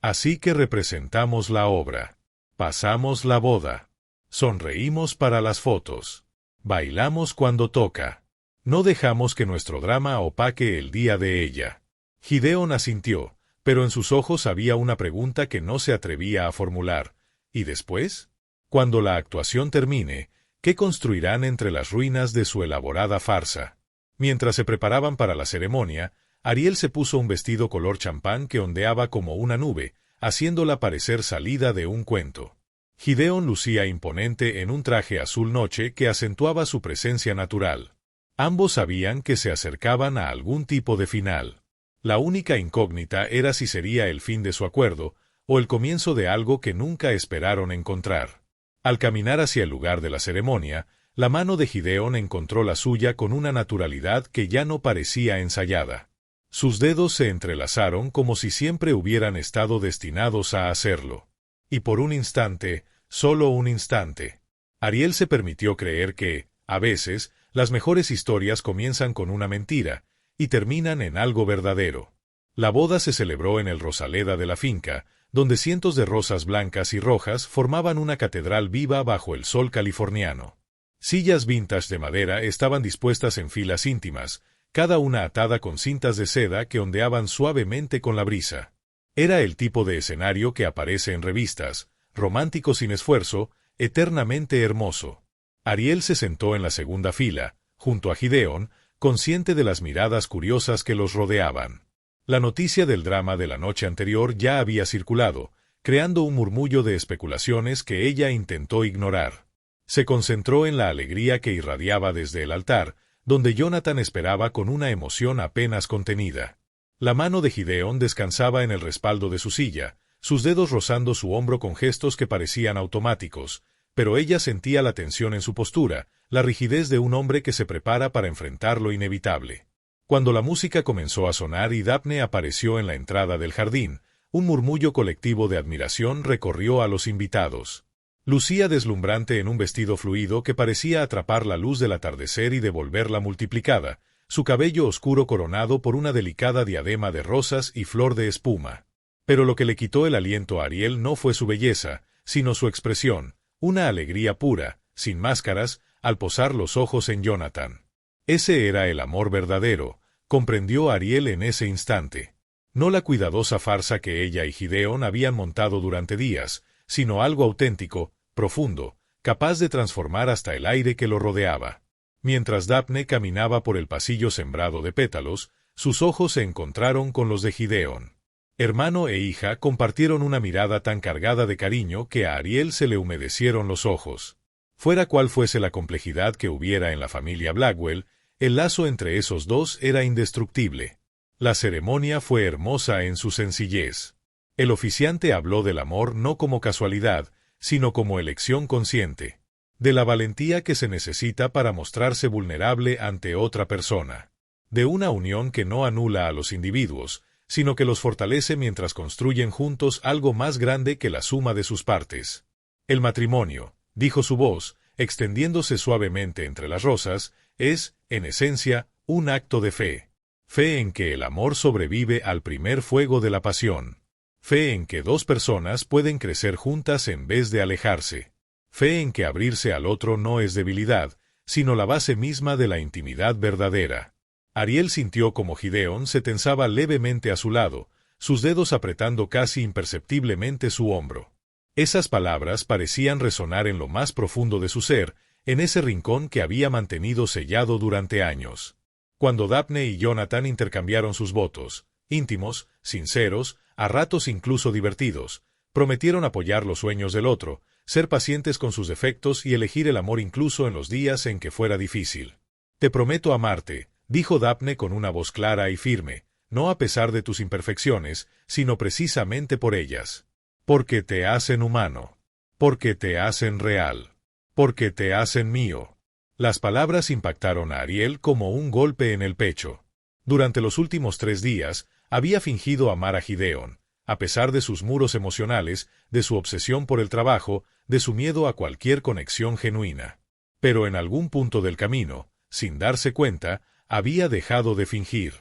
Así que representamos la obra. Pasamos la boda. Sonreímos para las fotos. Bailamos cuando toca. No dejamos que nuestro drama opaque el día de ella. Gideon asintió, pero en sus ojos había una pregunta que no se atrevía a formular. ¿Y después? Cuando la actuación termine, ¿qué construirán entre las ruinas de su elaborada farsa? Mientras se preparaban para la ceremonia, Ariel se puso un vestido color champán que ondeaba como una nube, haciéndola parecer salida de un cuento. Gideon lucía imponente en un traje azul noche que acentuaba su presencia natural. Ambos sabían que se acercaban a algún tipo de final. La única incógnita era si sería el fin de su acuerdo, o el comienzo de algo que nunca esperaron encontrar. Al caminar hacia el lugar de la ceremonia, la mano de Gideon encontró la suya con una naturalidad que ya no parecía ensayada. Sus dedos se entrelazaron como si siempre hubieran estado destinados a hacerlo. Y por un instante, solo un instante, Ariel se permitió creer que, a veces, las mejores historias comienzan con una mentira, y terminan en algo verdadero. La boda se celebró en el Rosaleda de la finca, donde cientos de rosas blancas y rojas formaban una catedral viva bajo el sol californiano. Sillas vintage de madera estaban dispuestas en filas íntimas, cada una atada con cintas de seda que ondeaban suavemente con la brisa. Era el tipo de escenario que aparece en revistas, romántico sin esfuerzo, eternamente hermoso. Ariel se sentó en la segunda fila, junto a Gideon, consciente de las miradas curiosas que los rodeaban. La noticia del drama de la noche anterior ya había circulado, creando un murmullo de especulaciones que ella intentó ignorar. Se concentró en la alegría que irradiaba desde el altar, donde Jonathan esperaba con una emoción apenas contenida. La mano de Gideon descansaba en el respaldo de su silla, sus dedos rozando su hombro con gestos que parecían automáticos, pero ella sentía la tensión en su postura, la rigidez de un hombre que se prepara para enfrentar lo inevitable. Cuando la música comenzó a sonar y Daphne apareció en la entrada del jardín, un murmullo colectivo de admiración recorrió a los invitados. Lucía deslumbrante en un vestido fluido que parecía atrapar la luz del atardecer y devolverla multiplicada, su cabello oscuro coronado por una delicada diadema de rosas y flor de espuma. Pero lo que le quitó el aliento a Ariel no fue su belleza, sino su expresión, una alegría pura, sin máscaras, al posar los ojos en Jonathan. Ese era el amor verdadero, comprendió Ariel en ese instante. No la cuidadosa farsa que ella y Gideon habían montado durante días, sino algo auténtico, profundo, capaz de transformar hasta el aire que lo rodeaba. Mientras Daphne caminaba por el pasillo sembrado de pétalos, sus ojos se encontraron con los de Gideon. Hermano e hija compartieron una mirada tan cargada de cariño que a Ariel se le humedecieron los ojos. Fuera cual fuese la complejidad que hubiera en la familia Blackwell, el lazo entre esos dos era indestructible. La ceremonia fue hermosa en su sencillez. El oficiante habló del amor no como casualidad, sino como elección consciente. de la valentía que se necesita para mostrarse vulnerable ante otra persona, de una unión que no anula a los individuos, sino que los fortalece mientras construyen juntos algo más grande que la suma de sus partes. El matrimonio, dijo su voz, extendiéndose suavemente entre las rosas, es, en esencia, un acto de fe. Fe en que el amor sobrevive al primer fuego de la pasión. Fe en que dos personas pueden crecer juntas en vez de alejarse. Fe en que abrirse al otro no es debilidad, sino la base misma de la intimidad verdadera. Ariel sintió como Gideon se tensaba levemente a su lado, sus dedos apretando casi imperceptiblemente su hombro. Esas palabras parecían resonar en lo más profundo de su ser, en ese rincón que había mantenido sellado durante años. Cuando Daphne y Jonathan intercambiaron sus votos, íntimos, sinceros, a ratos incluso divertidos, prometieron apoyar los sueños del otro, ser pacientes con sus defectos y elegir el amor incluso en los días en que fuera difícil. Te prometo amarte, dijo Daphne con una voz clara y firme, no a pesar de tus imperfecciones, sino precisamente por ellas. Porque te hacen humano. Porque te hacen real. Porque te hacen mío. Las palabras impactaron a Ariel como un golpe en el pecho. Durante los últimos 3 días, había fingido amar a Gideon, a pesar de sus muros emocionales, de su obsesión por el trabajo, de su miedo a cualquier conexión genuina. Pero en algún punto del camino, sin darse cuenta, había dejado de fingir.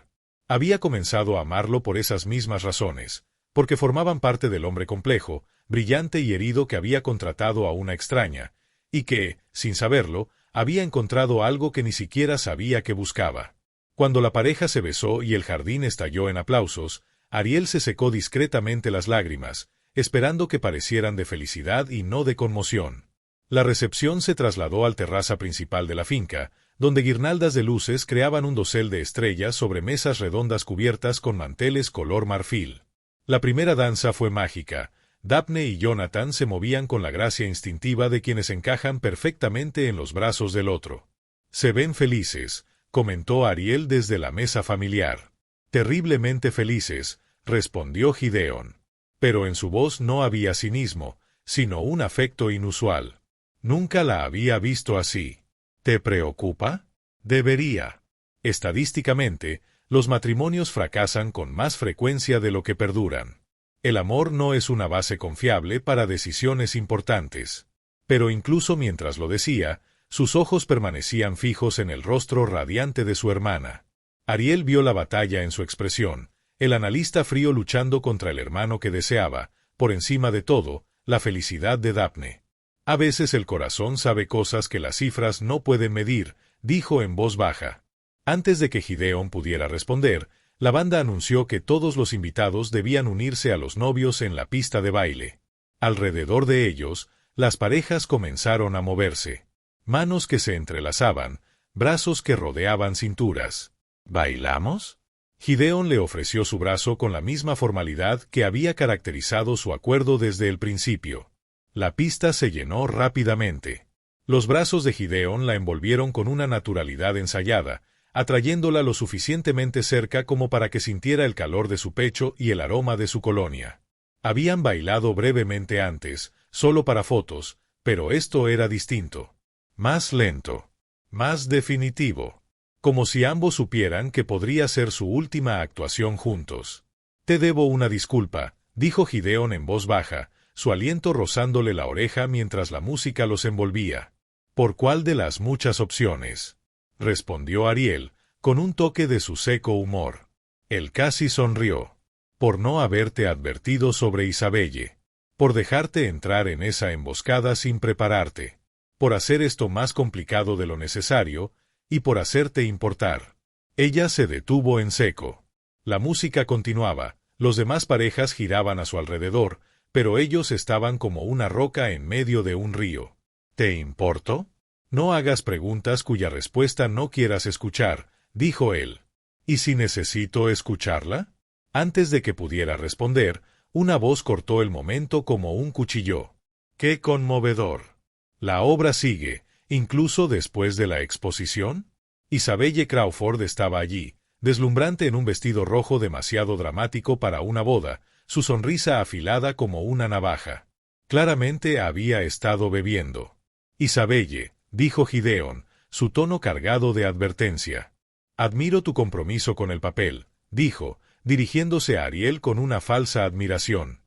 Había comenzado a amarlo por esas mismas razones, porque formaban parte del hombre complejo, brillante y herido que había contratado a una extraña, y que, sin saberlo, había encontrado algo que ni siquiera sabía que buscaba. Cuando la pareja se besó y el jardín estalló en aplausos, Ariel se secó discretamente las lágrimas, esperando que parecieran de felicidad y no de conmoción. La recepción se trasladó al terraza principal de la finca, donde guirnaldas de luces creaban un dosel de estrellas sobre mesas redondas cubiertas con manteles color marfil. La primera danza fue mágica. Daphne y Jonathan se movían con la gracia instintiva de quienes encajan perfectamente en los brazos del otro. «Se ven felices», comentó Ariel desde la mesa familiar. «Terriblemente felices», respondió Gideon. Pero en su voz no había cinismo, sino un afecto inusual. Nunca la había visto así. ¿Te preocupa? Debería. Estadísticamente, los matrimonios fracasan con más frecuencia de lo que perduran. El amor no es una base confiable para decisiones importantes. Pero incluso mientras lo decía, sus ojos permanecían fijos en el rostro radiante de su hermana. Ariel vio la batalla en su expresión, el analista frío luchando contra el hermano que deseaba, por encima de todo, la felicidad de Daphne. A veces el corazón sabe cosas que las cifras no pueden medir, dijo en voz baja. Antes de que Gideon pudiera responder, la banda anunció que todos los invitados debían unirse a los novios en la pista de baile. Alrededor de ellos, las parejas comenzaron a moverse. Manos que se entrelazaban, brazos que rodeaban cinturas. ¿Bailamos? Gideon le ofreció su brazo con la misma formalidad que había caracterizado su acuerdo desde el principio. La pista se llenó rápidamente. Los brazos de Gideon la envolvieron con una naturalidad ensayada, atrayéndola lo suficientemente cerca como para que sintiera el calor de su pecho y el aroma de su colonia. Habían bailado brevemente antes, solo para fotos, pero esto era distinto. Más lento. Más definitivo. Como si ambos supieran que podría ser su última actuación juntos. «Te debo una disculpa», dijo Gideon en voz baja, su aliento rozándole la oreja mientras la música los envolvía. «¿Por cuál de las muchas opciones?», respondió Ariel, con un toque de su seco humor. Él casi sonrió. «Por no haberte advertido sobre Isabelle. Por dejarte entrar en esa emboscada sin prepararte. Por hacer esto más complicado de lo necesario, y por hacerte importar». Ella se detuvo en seco. La música continuaba, los demás parejas giraban a su alrededor, pero ellos estaban como una roca en medio de un río. «¿Te importo? No hagas preguntas cuya respuesta no quieras escuchar», dijo él. «¿Y si necesito escucharla?» Antes de que pudiera responder, una voz cortó el momento como un cuchillo. «¡Qué conmovedor! ¿La obra sigue, incluso después de la exposición?» Isabelle Crawford estaba allí, deslumbrante en un vestido rojo demasiado dramático para una boda, su sonrisa afilada como una navaja. Claramente había estado bebiendo. Isabelle, dijo Gideon, su tono cargado de advertencia. Admiro tu compromiso con el papel, dijo, dirigiéndose a Ariel con una falsa admiración.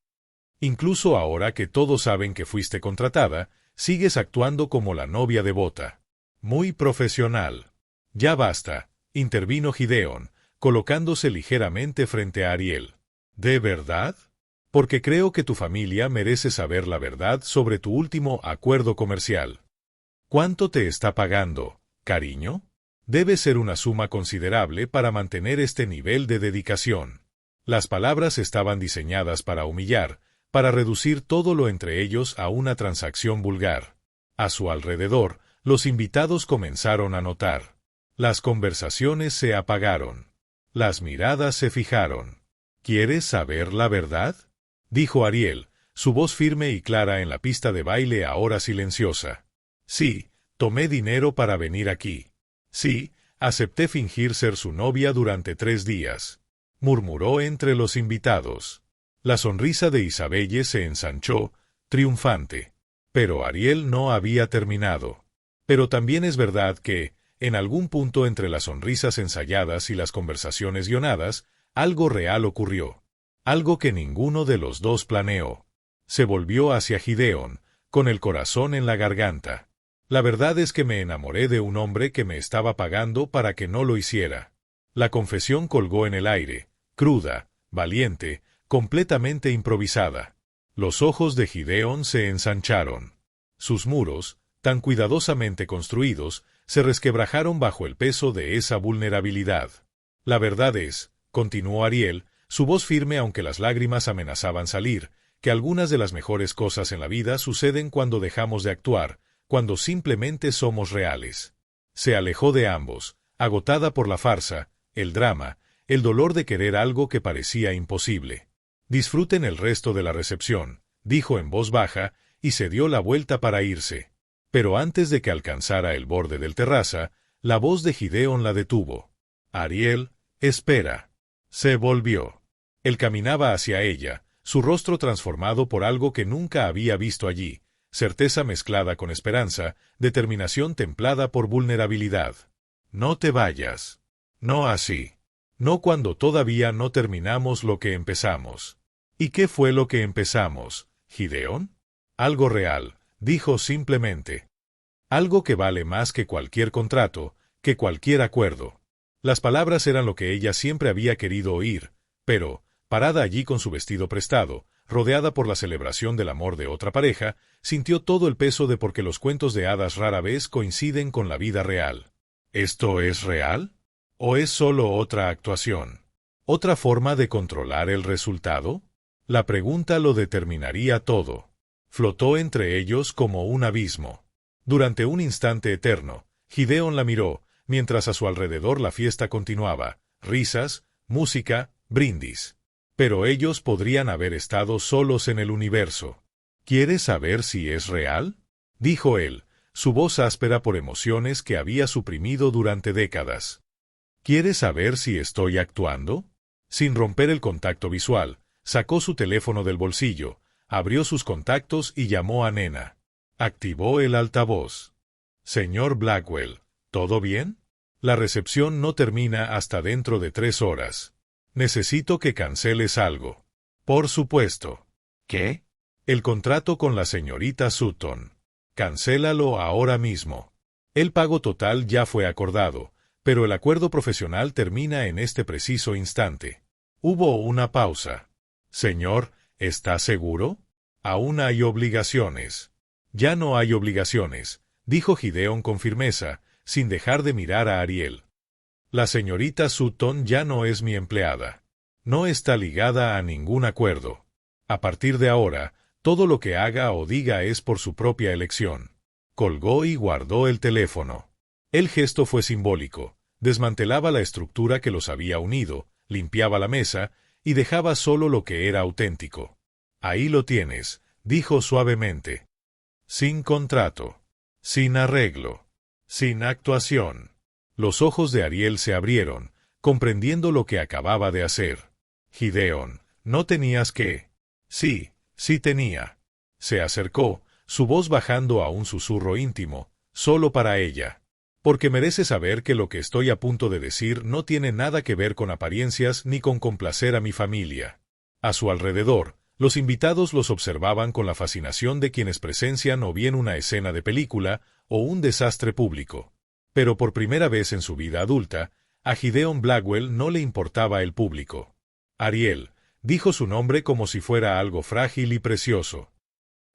Incluso ahora que todos saben que fuiste contratada, sigues actuando como la novia devota. Muy profesional. Ya basta, intervino Gideon, colocándose ligeramente frente a Ariel. ¿De verdad? Porque creo que tu familia merece saber la verdad sobre tu último acuerdo comercial. ¿Cuánto te está pagando, cariño? Debe ser una suma considerable para mantener este nivel de dedicación. Las palabras estaban diseñadas para humillar, para reducir todo lo entre ellos a una transacción vulgar. A su alrededor, los invitados comenzaron a notar. Las conversaciones se apagaron. Las miradas se fijaron. ¿Quieres saber la verdad?, dijo Ariel, su voz firme y clara en la pista de baile ahora silenciosa. Sí, tomé dinero para venir aquí. Sí, acepté fingir ser su novia durante 3 días. Murmuró entre los invitados. La sonrisa de Isabelle se ensanchó, triunfante. Pero Ariel no había terminado. Pero también es verdad que, en algún punto entre las sonrisas ensayadas y las conversaciones guionadas, algo real ocurrió. Algo que ninguno de los dos planeó. Se volvió hacia Gideon, con el corazón en la garganta. La verdad es que me enamoré de un hombre que me estaba pagando para que no lo hiciera. La confesión colgó en el aire, cruda, valiente, completamente improvisada. Los ojos de Gideon se ensancharon. Sus muros, tan cuidadosamente construidos, se resquebrajaron bajo el peso de esa vulnerabilidad. La verdad es, continuó Ariel, su voz firme aunque las lágrimas amenazaban salir, que algunas de las mejores cosas en la vida suceden cuando dejamos de actuar, cuando simplemente somos reales. Se alejó de ambos, agotada por la farsa, el drama, el dolor de querer algo que parecía imposible. Disfruten el resto de la recepción, dijo en voz baja, y se dio la vuelta para irse. Pero antes de que alcanzara el borde del terraza, la voz de Gideon la detuvo. Ariel, espera. Se volvió. Él caminaba hacia ella, su rostro transformado por algo que nunca había visto allí, certeza mezclada con esperanza, determinación templada por vulnerabilidad. No te vayas. No así. No cuando todavía no terminamos lo que empezamos. ¿Y qué fue lo que empezamos, Gideon? Algo real, dijo simplemente. Algo que vale más que cualquier contrato, que cualquier acuerdo. Las palabras eran lo que ella siempre había querido oír, pero, parada allí con su vestido prestado, rodeada por la celebración del amor de otra pareja, sintió todo el peso de porque los cuentos de hadas rara vez coinciden con la vida real. ¿Esto es real? ¿O es solo otra actuación? ¿Otra forma de controlar el resultado? La pregunta lo determinaría todo. Flotó entre ellos como un abismo. Durante un instante eterno, Gideon la miró, mientras a su alrededor la fiesta continuaba, risas, música, brindis. Pero ellos podrían haber estado solos en el universo. ¿Quieres saber si es real?, dijo él, su voz áspera por emociones que había suprimido durante décadas. ¿Quieres saber si estoy actuando? Sin romper el contacto visual, sacó su teléfono del bolsillo, abrió sus contactos y llamó a Nena. Activó el altavoz. Señor Blackwell, ¿todo bien? La recepción no termina hasta dentro de 3 horas. Necesito que canceles algo. Por supuesto. ¿Qué? El contrato con la señorita Sutton. Cancélalo ahora mismo. El pago total ya fue acordado, pero el acuerdo profesional termina en este preciso instante. Hubo una pausa. Señor, ¿está seguro? Aún hay obligaciones. Ya no hay obligaciones, dijo Gideon con firmeza, sin dejar de mirar a Ariel. La señorita Sutton ya no es mi empleada. No está ligada a ningún acuerdo. A partir de ahora, todo lo que haga o diga es por su propia elección. Colgó y guardó el teléfono. El gesto fue simbólico. Desmantelaba la estructura que los había unido, limpiaba la mesa y dejaba solo lo que era auténtico. Ahí lo tienes, dijo suavemente. Sin contrato. Sin arreglo. Sin actuación. Los ojos de Ariel se abrieron, comprendiendo lo que acababa de hacer. Gideon, no tenías que. Sí, sí tenía. Se acercó, su voz bajando a un susurro íntimo, solo para ella. Porque merece saber que lo que estoy a punto de decir no tiene nada que ver con apariencias ni con complacer a mi familia. A su alrededor, los invitados los observaban con la fascinación de quienes presencian o bien una escena de película o un desastre público. Pero por primera vez en su vida adulta, a Gideon Blackwell no le importaba el público. Ariel, dijo su nombre como si fuera algo frágil y precioso.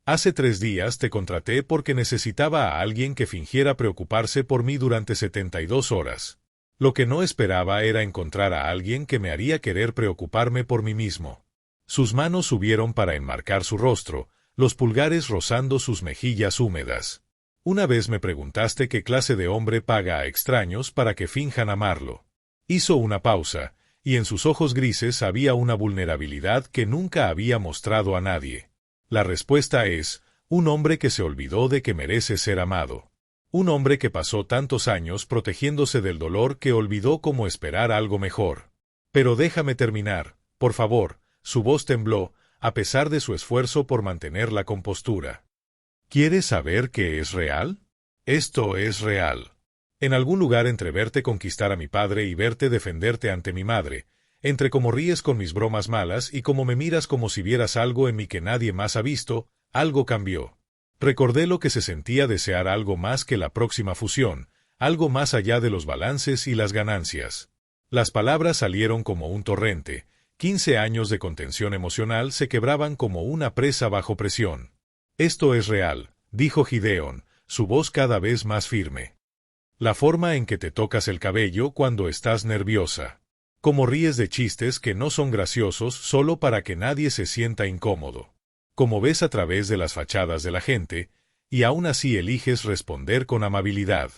Hace 3 días te contraté porque necesitaba a alguien que fingiera preocuparse por mí durante 72 horas. Lo que no esperaba era encontrar a alguien que me haría querer preocuparme por mí mismo. Sus manos subieron para enmarcar su rostro, los pulgares rozando sus mejillas húmedas. Una vez me preguntaste qué clase de hombre paga a extraños para que finjan amarlo. Hizo una pausa, y en sus ojos grises había una vulnerabilidad que nunca había mostrado a nadie. La respuesta es, un hombre que se olvidó de que merece ser amado. Un hombre que pasó tantos años protegiéndose del dolor que olvidó cómo esperar algo mejor. Pero déjame terminar, por favor. Su voz tembló, a pesar de su esfuerzo por mantener la compostura. ¿Quieres saber qué es real? Esto es real. En algún lugar entre verte conquistar a mi padre y verte defenderte ante mi madre, entre cómo ríes con mis bromas malas y cómo me miras como si vieras algo en mí que nadie más ha visto, algo cambió. Recordé lo que se sentía desear algo más que la próxima fusión, algo más allá de los balances y las ganancias. Las palabras salieron como un torrente. 15 años de contención emocional se quebraban como una presa bajo presión. Esto es real, dijo Gideon, su voz cada vez más firme. La forma en que te tocas el cabello cuando estás nerviosa. Cómo ríes de chistes que no son graciosos solo para que nadie se sienta incómodo. Cómo ves a través de las fachadas de la gente, y aún así eliges responder con amabilidad.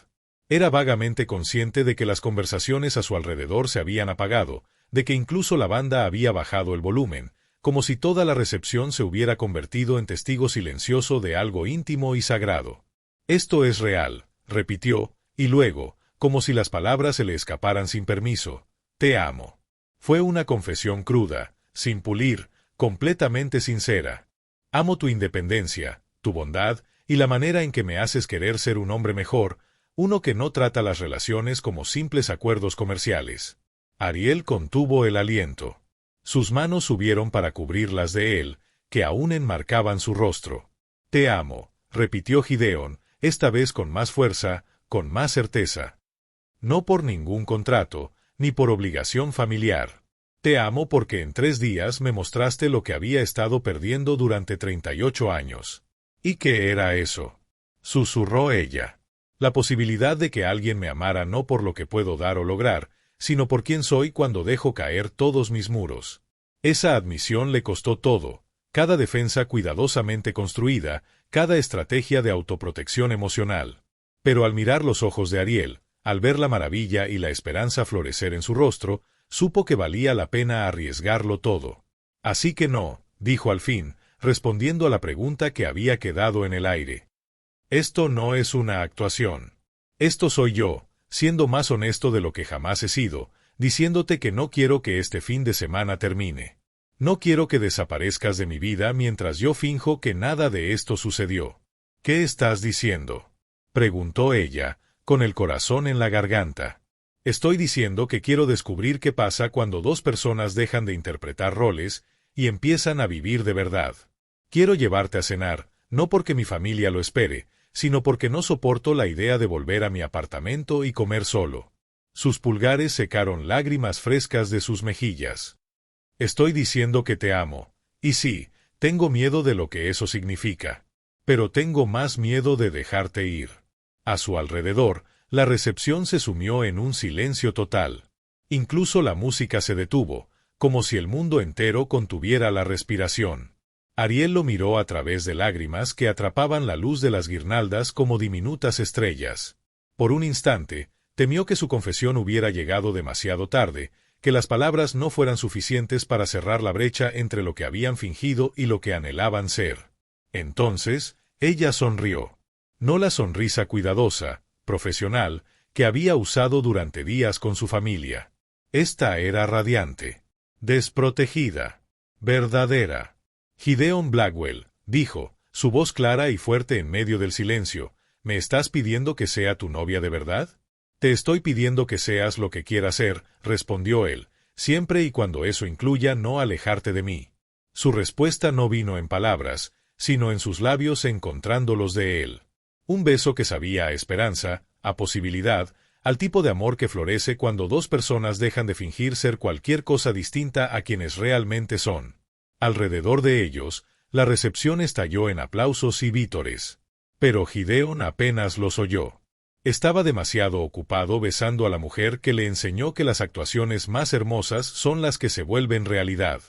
Era vagamente consciente de que las conversaciones a su alrededor se habían apagado, de que incluso la banda había bajado el volumen, como si toda la recepción se hubiera convertido en testigo silencioso de algo íntimo y sagrado. Esto es real, repitió, y luego, como si las palabras se le escaparan sin permiso, te amo. Fue una confesión cruda, sin pulir, completamente sincera. Amo tu independencia, tu bondad, y la manera en que me haces querer ser un hombre mejor, uno que no trata las relaciones como simples acuerdos comerciales. Ariel contuvo el aliento. Sus manos subieron para cubrir las de él, que aún enmarcaban su rostro. Te amo, repitió Gideon, esta vez con más fuerza, con más certeza. No por ningún contrato, ni por obligación familiar. Te amo porque en 3 días me mostraste lo que había estado perdiendo durante 38 años. ¿Y qué era eso? Susurró ella. La posibilidad de que alguien me amara no por lo que puedo dar o lograr, sino por quién soy cuando dejo caer todos mis muros. Esa admisión le costó todo, cada defensa cuidadosamente construida, cada estrategia de autoprotección emocional. Pero al mirar los ojos de Ariel, al ver la maravilla y la esperanza florecer en su rostro, supo que valía la pena arriesgarlo todo. Así que no, dijo al fin, respondiendo a la pregunta que había quedado en el aire. Esto no es una actuación. Esto soy yo, siendo más honesto de lo que jamás he sido, diciéndote que no quiero que este fin de semana termine. No quiero que desaparezcas de mi vida mientras yo finjo que nada de esto sucedió. ¿Qué estás diciendo?, preguntó ella, con el corazón en la garganta. Estoy diciendo que quiero descubrir qué pasa cuando 2 personas dejan de interpretar roles y empiezan a vivir de verdad. Quiero llevarte a cenar, no porque mi familia lo espere, sino porque no soporto la idea de volver a mi apartamento y comer solo. Sus pulgares secaron lágrimas frescas de sus mejillas. Estoy diciendo que te amo, y sí, tengo miedo de lo que eso significa. Pero tengo más miedo de dejarte ir. A su alrededor, la recepción se sumió en un silencio total. Incluso la música se detuvo, como si el mundo entero contuviera la respiración. Ariel lo miró a través de lágrimas que atrapaban la luz de las guirnaldas como diminutas estrellas. Por un instante, temió que su confesión hubiera llegado demasiado tarde, que las palabras no fueran suficientes para cerrar la brecha entre lo que habían fingido y lo que anhelaban ser. Entonces, ella sonrió. No la sonrisa cuidadosa, profesional, que había usado durante días con su familia. Esta era radiante, desprotegida, verdadera. Gideon Blackwell, dijo, Su voz clara y fuerte en medio del silencio. ¿Me estás pidiendo que sea tu novia de verdad? Te estoy pidiendo que seas lo que quieras ser, respondió él, siempre y cuando eso incluya no alejarte de mí. Su respuesta no vino en palabras, sino en sus labios encontrándolos de él. Un beso que sabía a esperanza, a posibilidad, al tipo de amor que florece cuando dos personas dejan de fingir ser cualquier cosa distinta a quienes realmente son. Alrededor de ellos, la recepción estalló en aplausos y vítores. Pero Gideon apenas los oyó. Estaba demasiado ocupado besando a la mujer que le enseñó que las actuaciones más hermosas son las que se vuelven realidad.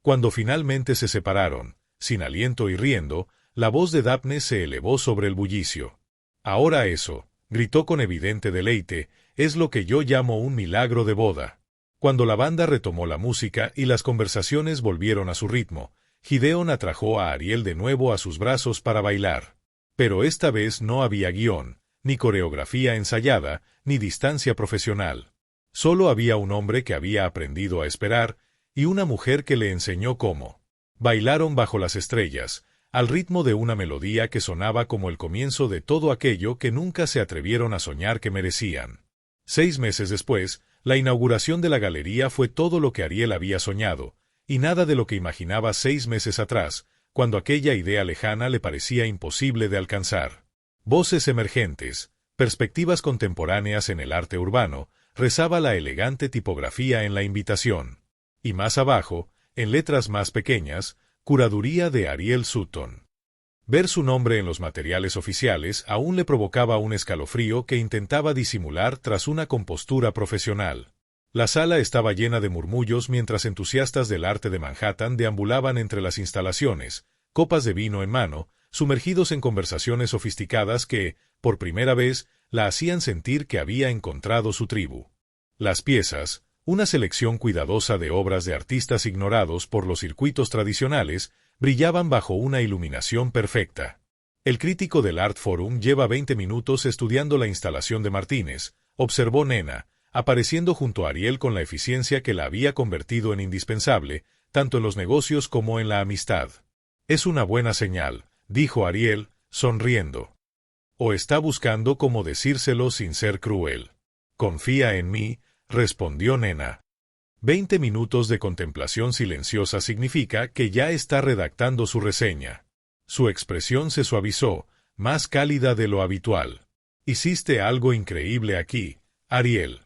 Cuando finalmente se separaron, sin aliento y riendo, la voz de Daphne se elevó sobre el bullicio. Ahora eso, gritó con evidente deleite, es lo que yo llamo un milagro de boda. Cuando la banda retomó la música y las conversaciones volvieron a su ritmo, Gideon atrajo a Ariel de nuevo a sus brazos para bailar. Pero esta vez no había guión, ni coreografía ensayada, ni distancia profesional. Solo había un hombre que había aprendido a esperar, y una mujer que le enseñó cómo. Bailaron bajo las estrellas, al ritmo de una melodía que sonaba como el comienzo de todo aquello que nunca se atrevieron a soñar que merecían. 6 meses después, la inauguración de la galería fue todo lo que Ariel había soñado, y nada de lo que imaginaba 6 meses atrás, cuando aquella idea lejana le parecía imposible de alcanzar. Voces emergentes, perspectivas contemporáneas en el arte urbano, rezaba la elegante tipografía en la invitación. Y más abajo, en letras más pequeñas, curaduría de Ariel Sutton. Ver su nombre en los materiales oficiales aún le provocaba un escalofrío que intentaba disimular tras una compostura profesional. La sala estaba llena de murmullos mientras entusiastas del arte de Manhattan deambulaban entre las instalaciones, copas de vino en mano, sumergidos en conversaciones sofisticadas que, por primera vez, la hacían sentir que había encontrado su tribu. Las piezas, una selección cuidadosa de obras de artistas ignorados por los circuitos tradicionales, brillaban bajo una iluminación perfecta. El crítico del Art Forum lleva 20 minutos estudiando la instalación de Martínez, observó Nena, apareciendo junto a Ariel con la eficiencia que la había convertido en indispensable, tanto en los negocios como en la amistad. Es una buena señal, dijo Ariel, sonriendo. O está buscando cómo decírselo sin ser cruel. Confía en mí, respondió Nena. 20 minutos de contemplación silenciosa significa que ya está redactando su reseña. Su expresión se suavizó, más cálida de lo habitual. Hiciste algo increíble aquí, Ariel.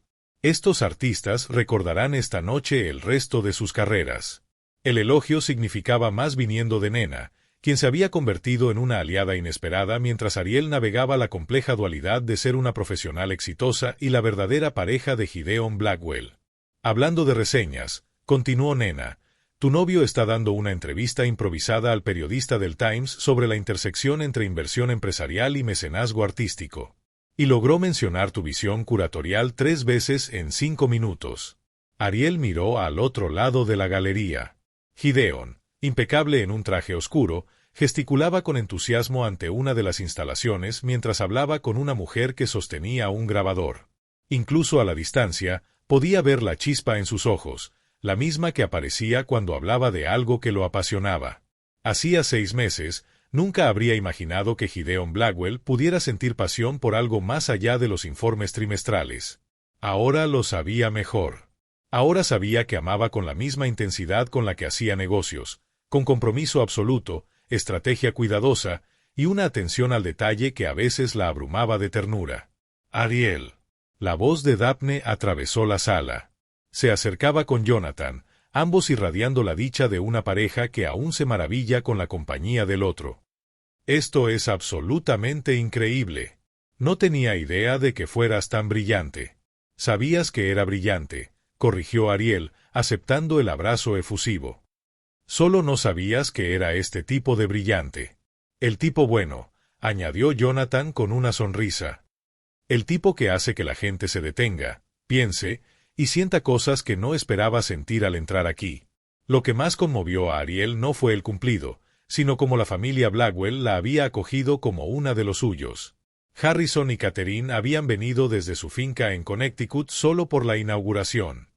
Estos artistas recordarán esta noche el resto de sus carreras. El elogio significaba más viniendo de Nena, quien se había convertido en una aliada inesperada mientras Ariel navegaba la compleja dualidad de ser una profesional exitosa y la verdadera pareja de Gideon Blackwell. Hablando de reseñas, continuó Nena, tu novio está dando una entrevista improvisada al periodista del Times sobre la intersección entre inversión empresarial y mecenazgo artístico. Y logró mencionar tu visión curatorial 3 veces en 5 minutos. Ariel miró al otro lado de la galería. Gideon, impecable en un traje oscuro, gesticulaba con entusiasmo ante una de las instalaciones mientras hablaba con una mujer que sostenía un grabador. Incluso a la distancia, podía ver la chispa en sus ojos, la misma que aparecía cuando hablaba de algo que lo apasionaba. Hacía 6 meses, nunca habría imaginado que Gideon Blackwell pudiera sentir pasión por algo más allá de los informes trimestrales. Ahora lo sabía mejor. Ahora sabía que amaba con la misma intensidad con la que hacía negocios, con compromiso absoluto, estrategia cuidadosa y una atención al detalle que a veces la abrumaba de ternura. Ariel. La voz de Daphne atravesó la sala. Se acercaba con Jonathan, ambos irradiando la dicha de una pareja que aún se maravilla con la compañía del otro. Esto es absolutamente increíble. No tenía idea de que fueras tan brillante. Sabías que era brillante, corrigió Ariel, aceptando el abrazo efusivo. Solo no sabías que era este tipo de brillante. El tipo bueno, añadió Jonathan con una sonrisa. El tipo que hace que la gente se detenga, piense, y sienta cosas que no esperaba sentir al entrar aquí. Lo que más conmovió a Ariel no fue el cumplido, sino como la familia Blackwell la había acogido como una de los suyos. Harrison y Catherine habían venido desde su finca en Connecticut solo por la inauguración.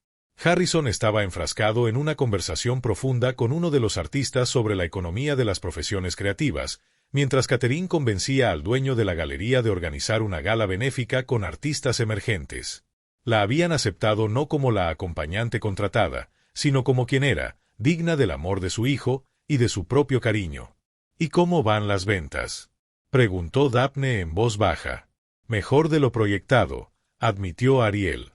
Harrison estaba enfrascado en una conversación profunda con uno de los artistas sobre la economía de las profesiones creativas, mientras Catherine convencía al dueño de la galería de organizar una gala benéfica con artistas emergentes. La habían aceptado no como la acompañante contratada, sino como quien era, digna del amor de su hijo y de su propio cariño. ¿Y cómo van las ventas?, preguntó Daphne en voz baja. Mejor de lo proyectado, admitió Ariel.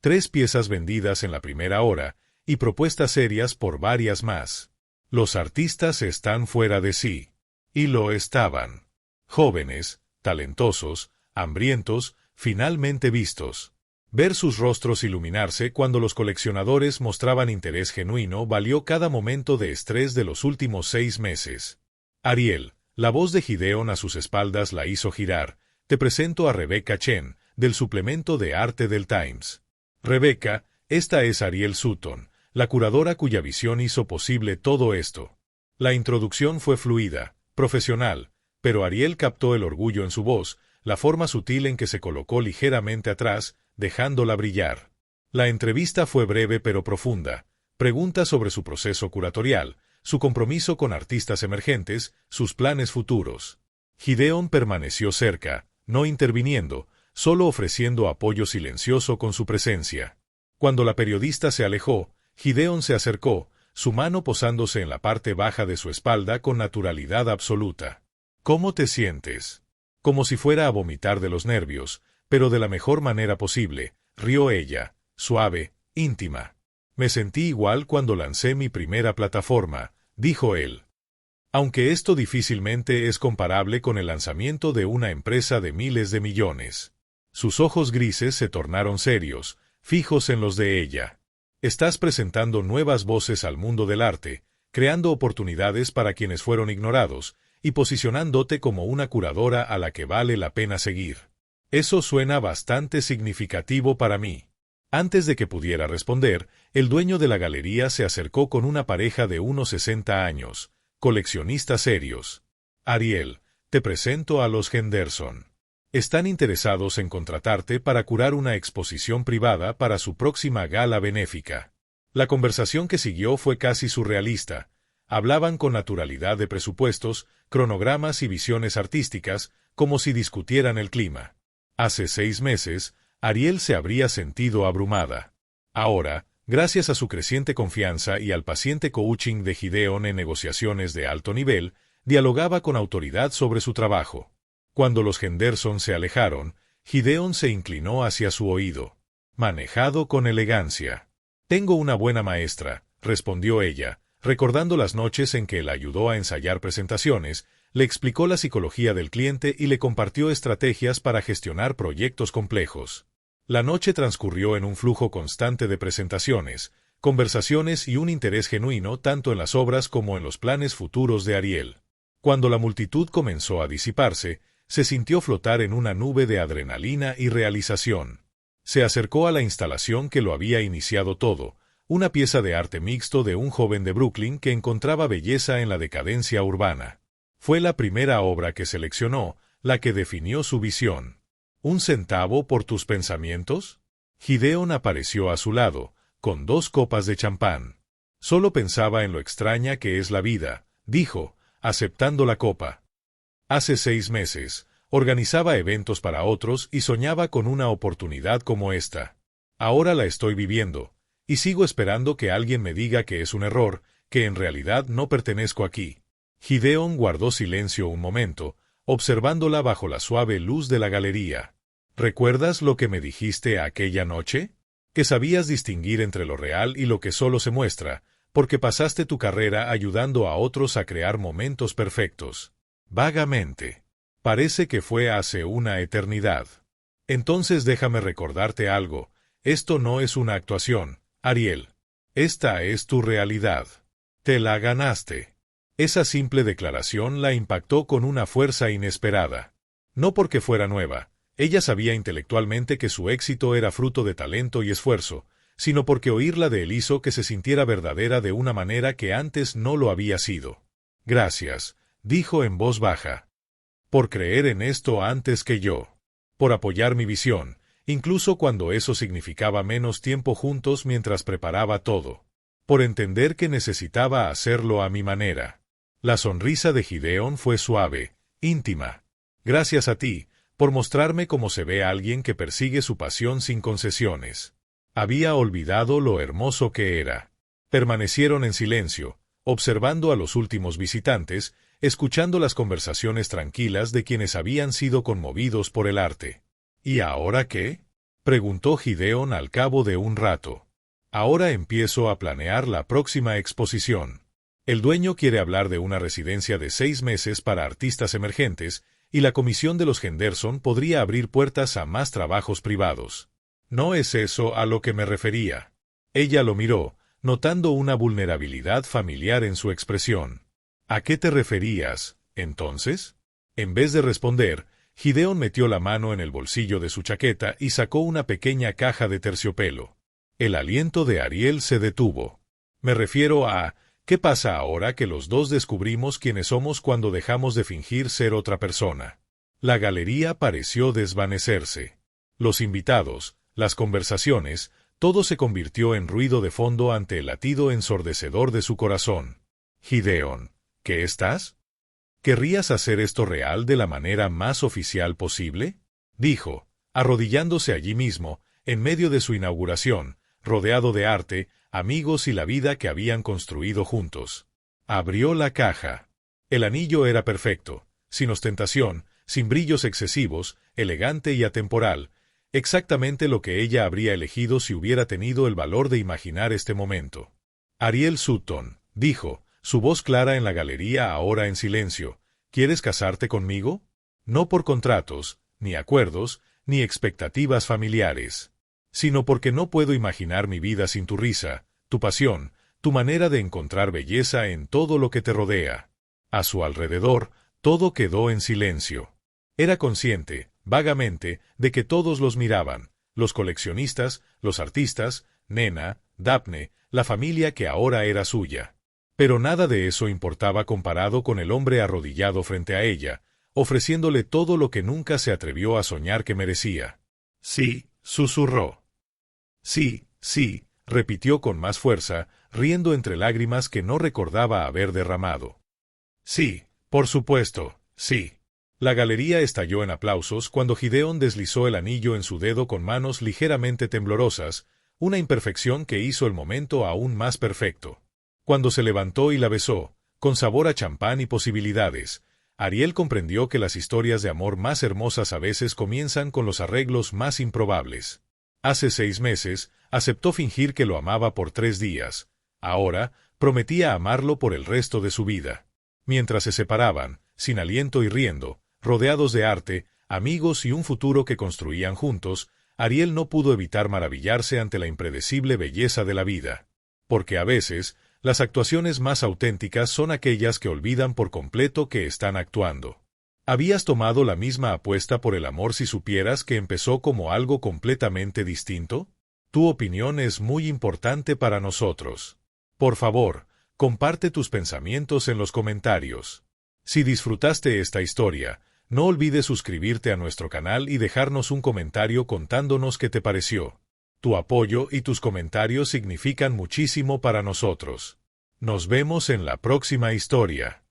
3 piezas vendidas en la primera hora, y propuestas serias por varias más. Los artistas están fuera de sí. Y lo estaban. Jóvenes, talentosos, hambrientos, finalmente vistos. Ver sus rostros iluminarse cuando los coleccionadores mostraban interés genuino valió cada momento de estrés de los últimos 6 meses. Ariel, la voz de Gideon a sus espaldas la hizo girar. Te presento a Rebecca Chen, del suplemento de arte del Times. Rebecca, esta es Ariel Sutton, la curadora cuya visión hizo posible todo esto. La introducción fue fluida, profesional, pero Ariel captó el orgullo en su voz, la forma sutil en que se colocó ligeramente atrás, dejándola brillar. La entrevista fue breve pero profunda. Preguntas sobre su proceso curatorial, su compromiso con artistas emergentes, sus planes futuros. Gideon permaneció cerca, no interviniendo, solo ofreciendo apoyo silencioso con su presencia. Cuando la periodista se alejó, Gideon se acercó, su mano posándose en la parte baja de su espalda con naturalidad absoluta. ¿Cómo te sientes? Como si fuera a vomitar de los nervios, pero de la mejor manera posible, rió ella, suave, íntima. Me sentí igual cuando lancé mi primera plataforma, dijo él. Aunque esto difícilmente es comparable con el lanzamiento de una empresa de miles de millones. Sus ojos grises se tornaron serios, fijos en los de ella. Estás presentando nuevas voces al mundo del arte, creando oportunidades para quienes fueron ignorados, y posicionándote como una curadora a la que vale la pena seguir. Eso suena bastante significativo para mí. Antes de que pudiera responder, el dueño de la galería se acercó con una pareja de unos 60 años, coleccionistas serios. Ariel, te presento a los Henderson. Están interesados en contratarte para curar una exposición privada para su próxima gala benéfica. La conversación que siguió fue casi surrealista. Hablaban con naturalidad de presupuestos, cronogramas y visiones artísticas, como si discutieran el clima. Hace 6 meses, Ariel se habría sentido abrumada. Ahora, gracias a su creciente confianza y al paciente coaching de Gideon en negociaciones de alto nivel, dialogaba con autoridad sobre su trabajo. Cuando los Henderson se alejaron, Gideon se inclinó hacia su oído. Manejado con elegancia. Tengo una buena maestra, respondió ella, recordando las noches en que la ayudó a ensayar presentaciones, le explicó la psicología del cliente y le compartió estrategias para gestionar proyectos complejos. La noche transcurrió en un flujo constante de presentaciones, conversaciones y un interés genuino tanto en las obras como en los planes futuros de Ariel. Cuando la multitud comenzó a disiparse, se sintió flotar en una nube de adrenalina y realización. Se acercó a la instalación que lo había iniciado todo, una pieza de arte mixto de un joven de Brooklyn que encontraba belleza en la decadencia urbana. Fue la primera obra que seleccionó, la que definió su visión. ¿Un centavo por tus pensamientos? Gideon apareció a su lado, con 2 copas de champán. Solo pensaba en lo extraña que es la vida, dijo, aceptando la copa. Hace 6 meses, organizaba eventos para otros y soñaba con una oportunidad como esta. Ahora la estoy viviendo, y sigo esperando que alguien me diga que es un error, que en realidad no pertenezco aquí. Gideon guardó silencio un momento, observándola bajo la suave luz de la galería. ¿Recuerdas lo que me dijiste aquella noche? Que sabías distinguir entre lo real y lo que solo se muestra, porque pasaste tu carrera ayudando a otros a crear momentos perfectos. Vagamente. Parece que fue hace una eternidad. Entonces déjame recordarte algo. Esto no es una actuación, Ariel. Esta es tu realidad. Te la ganaste. Esa simple declaración la impactó con una fuerza inesperada. No porque fuera nueva, ella sabía intelectualmente que su éxito era fruto de talento y esfuerzo, sino porque oírla de él hizo que se sintiera verdadera de una manera que antes no lo había sido. Gracias, dijo en voz baja. Por creer en esto antes que yo. Por apoyar mi visión, incluso cuando eso significaba menos tiempo juntos mientras preparaba todo. Por entender que necesitaba hacerlo a mi manera. La sonrisa de Gideon fue suave, íntima. Gracias a ti, por mostrarme cómo se ve a alguien que persigue su pasión sin concesiones. Había olvidado lo hermoso que era. Permanecieron en silencio, observando a los últimos visitantes, escuchando las conversaciones tranquilas de quienes habían sido conmovidos por el arte. ¿Y ahora qué?, preguntó Gideon al cabo de un rato. Ahora empiezo a planear la próxima exposición. El dueño quiere hablar de una residencia de 6 meses para artistas emergentes, y la comisión de los Henderson podría abrir puertas a más trabajos privados. No es eso a lo que me refería. Ella lo miró, notando una vulnerabilidad familiar en su expresión. ¿A qué te referías, entonces? En vez de responder, Gideon metió la mano en el bolsillo de su chaqueta y sacó una pequeña caja de terciopelo. El aliento de Ariel se detuvo. Me refiero a, ¿qué pasa ahora que los dos descubrimos quiénes somos cuando dejamos de fingir ser otra persona? La galería pareció desvanecerse. Los invitados, las conversaciones, todo se convirtió en ruido de fondo ante el latido ensordecedor de su corazón. Gideon, ¿qué estás? ¿Querrías hacer esto real de la manera más oficial posible?, dijo, arrodillándose allí mismo, en medio de su inauguración, rodeado de arte, amigos y la vida que habían construido juntos. Abrió la caja. El anillo era perfecto, sin ostentación, sin brillos excesivos, elegante y atemporal, exactamente lo que ella habría elegido si hubiera tenido el valor de imaginar este momento. Ariel Sutton, dijo, su voz clara en la galería ahora en silencio, ¿quieres casarte conmigo? No por contratos, ni acuerdos, ni expectativas familiares, sino porque no puedo imaginar mi vida sin tu risa, tu pasión, tu manera de encontrar belleza en todo lo que te rodea. A su alrededor, todo quedó en silencio. Era consciente, vagamente, de que todos los miraban, los coleccionistas, los artistas, Nena, Daphne, la familia que ahora era suya. Pero nada de eso importaba comparado con el hombre arrodillado frente a ella, ofreciéndole todo lo que nunca se atrevió a soñar que merecía. Sí, susurró. Sí, sí, repitió con más fuerza, riendo entre lágrimas que no recordaba haber derramado. Sí, por supuesto, sí. La galería estalló en aplausos cuando Gideon deslizó el anillo en su dedo con manos ligeramente temblorosas, una imperfección que hizo el momento aún más perfecto. Cuando se levantó y la besó, con sabor a champán y posibilidades, Ariel comprendió que las historias de amor más hermosas a veces comienzan con los arreglos más improbables. Hace 6 meses, aceptó fingir que lo amaba por 3 días. Ahora, prometía amarlo por el resto de su vida. Mientras se separaban, sin aliento y riendo, rodeados de arte, amigos y un futuro que construían juntos, Ariel no pudo evitar maravillarse ante la impredecible belleza de la vida. Porque a veces, las actuaciones más auténticas son aquellas que olvidan por completo que están actuando. ¿Habías tomado la misma apuesta por el amor si supieras que empezó como algo completamente distinto? Tu opinión es muy importante para nosotros. Por favor, comparte tus pensamientos en los comentarios. Si disfrutaste esta historia, no olvides suscribirte a nuestro canal y dejarnos un comentario contándonos qué te pareció. Tu apoyo y tus comentarios significan muchísimo para nosotros. Nos vemos en la próxima historia.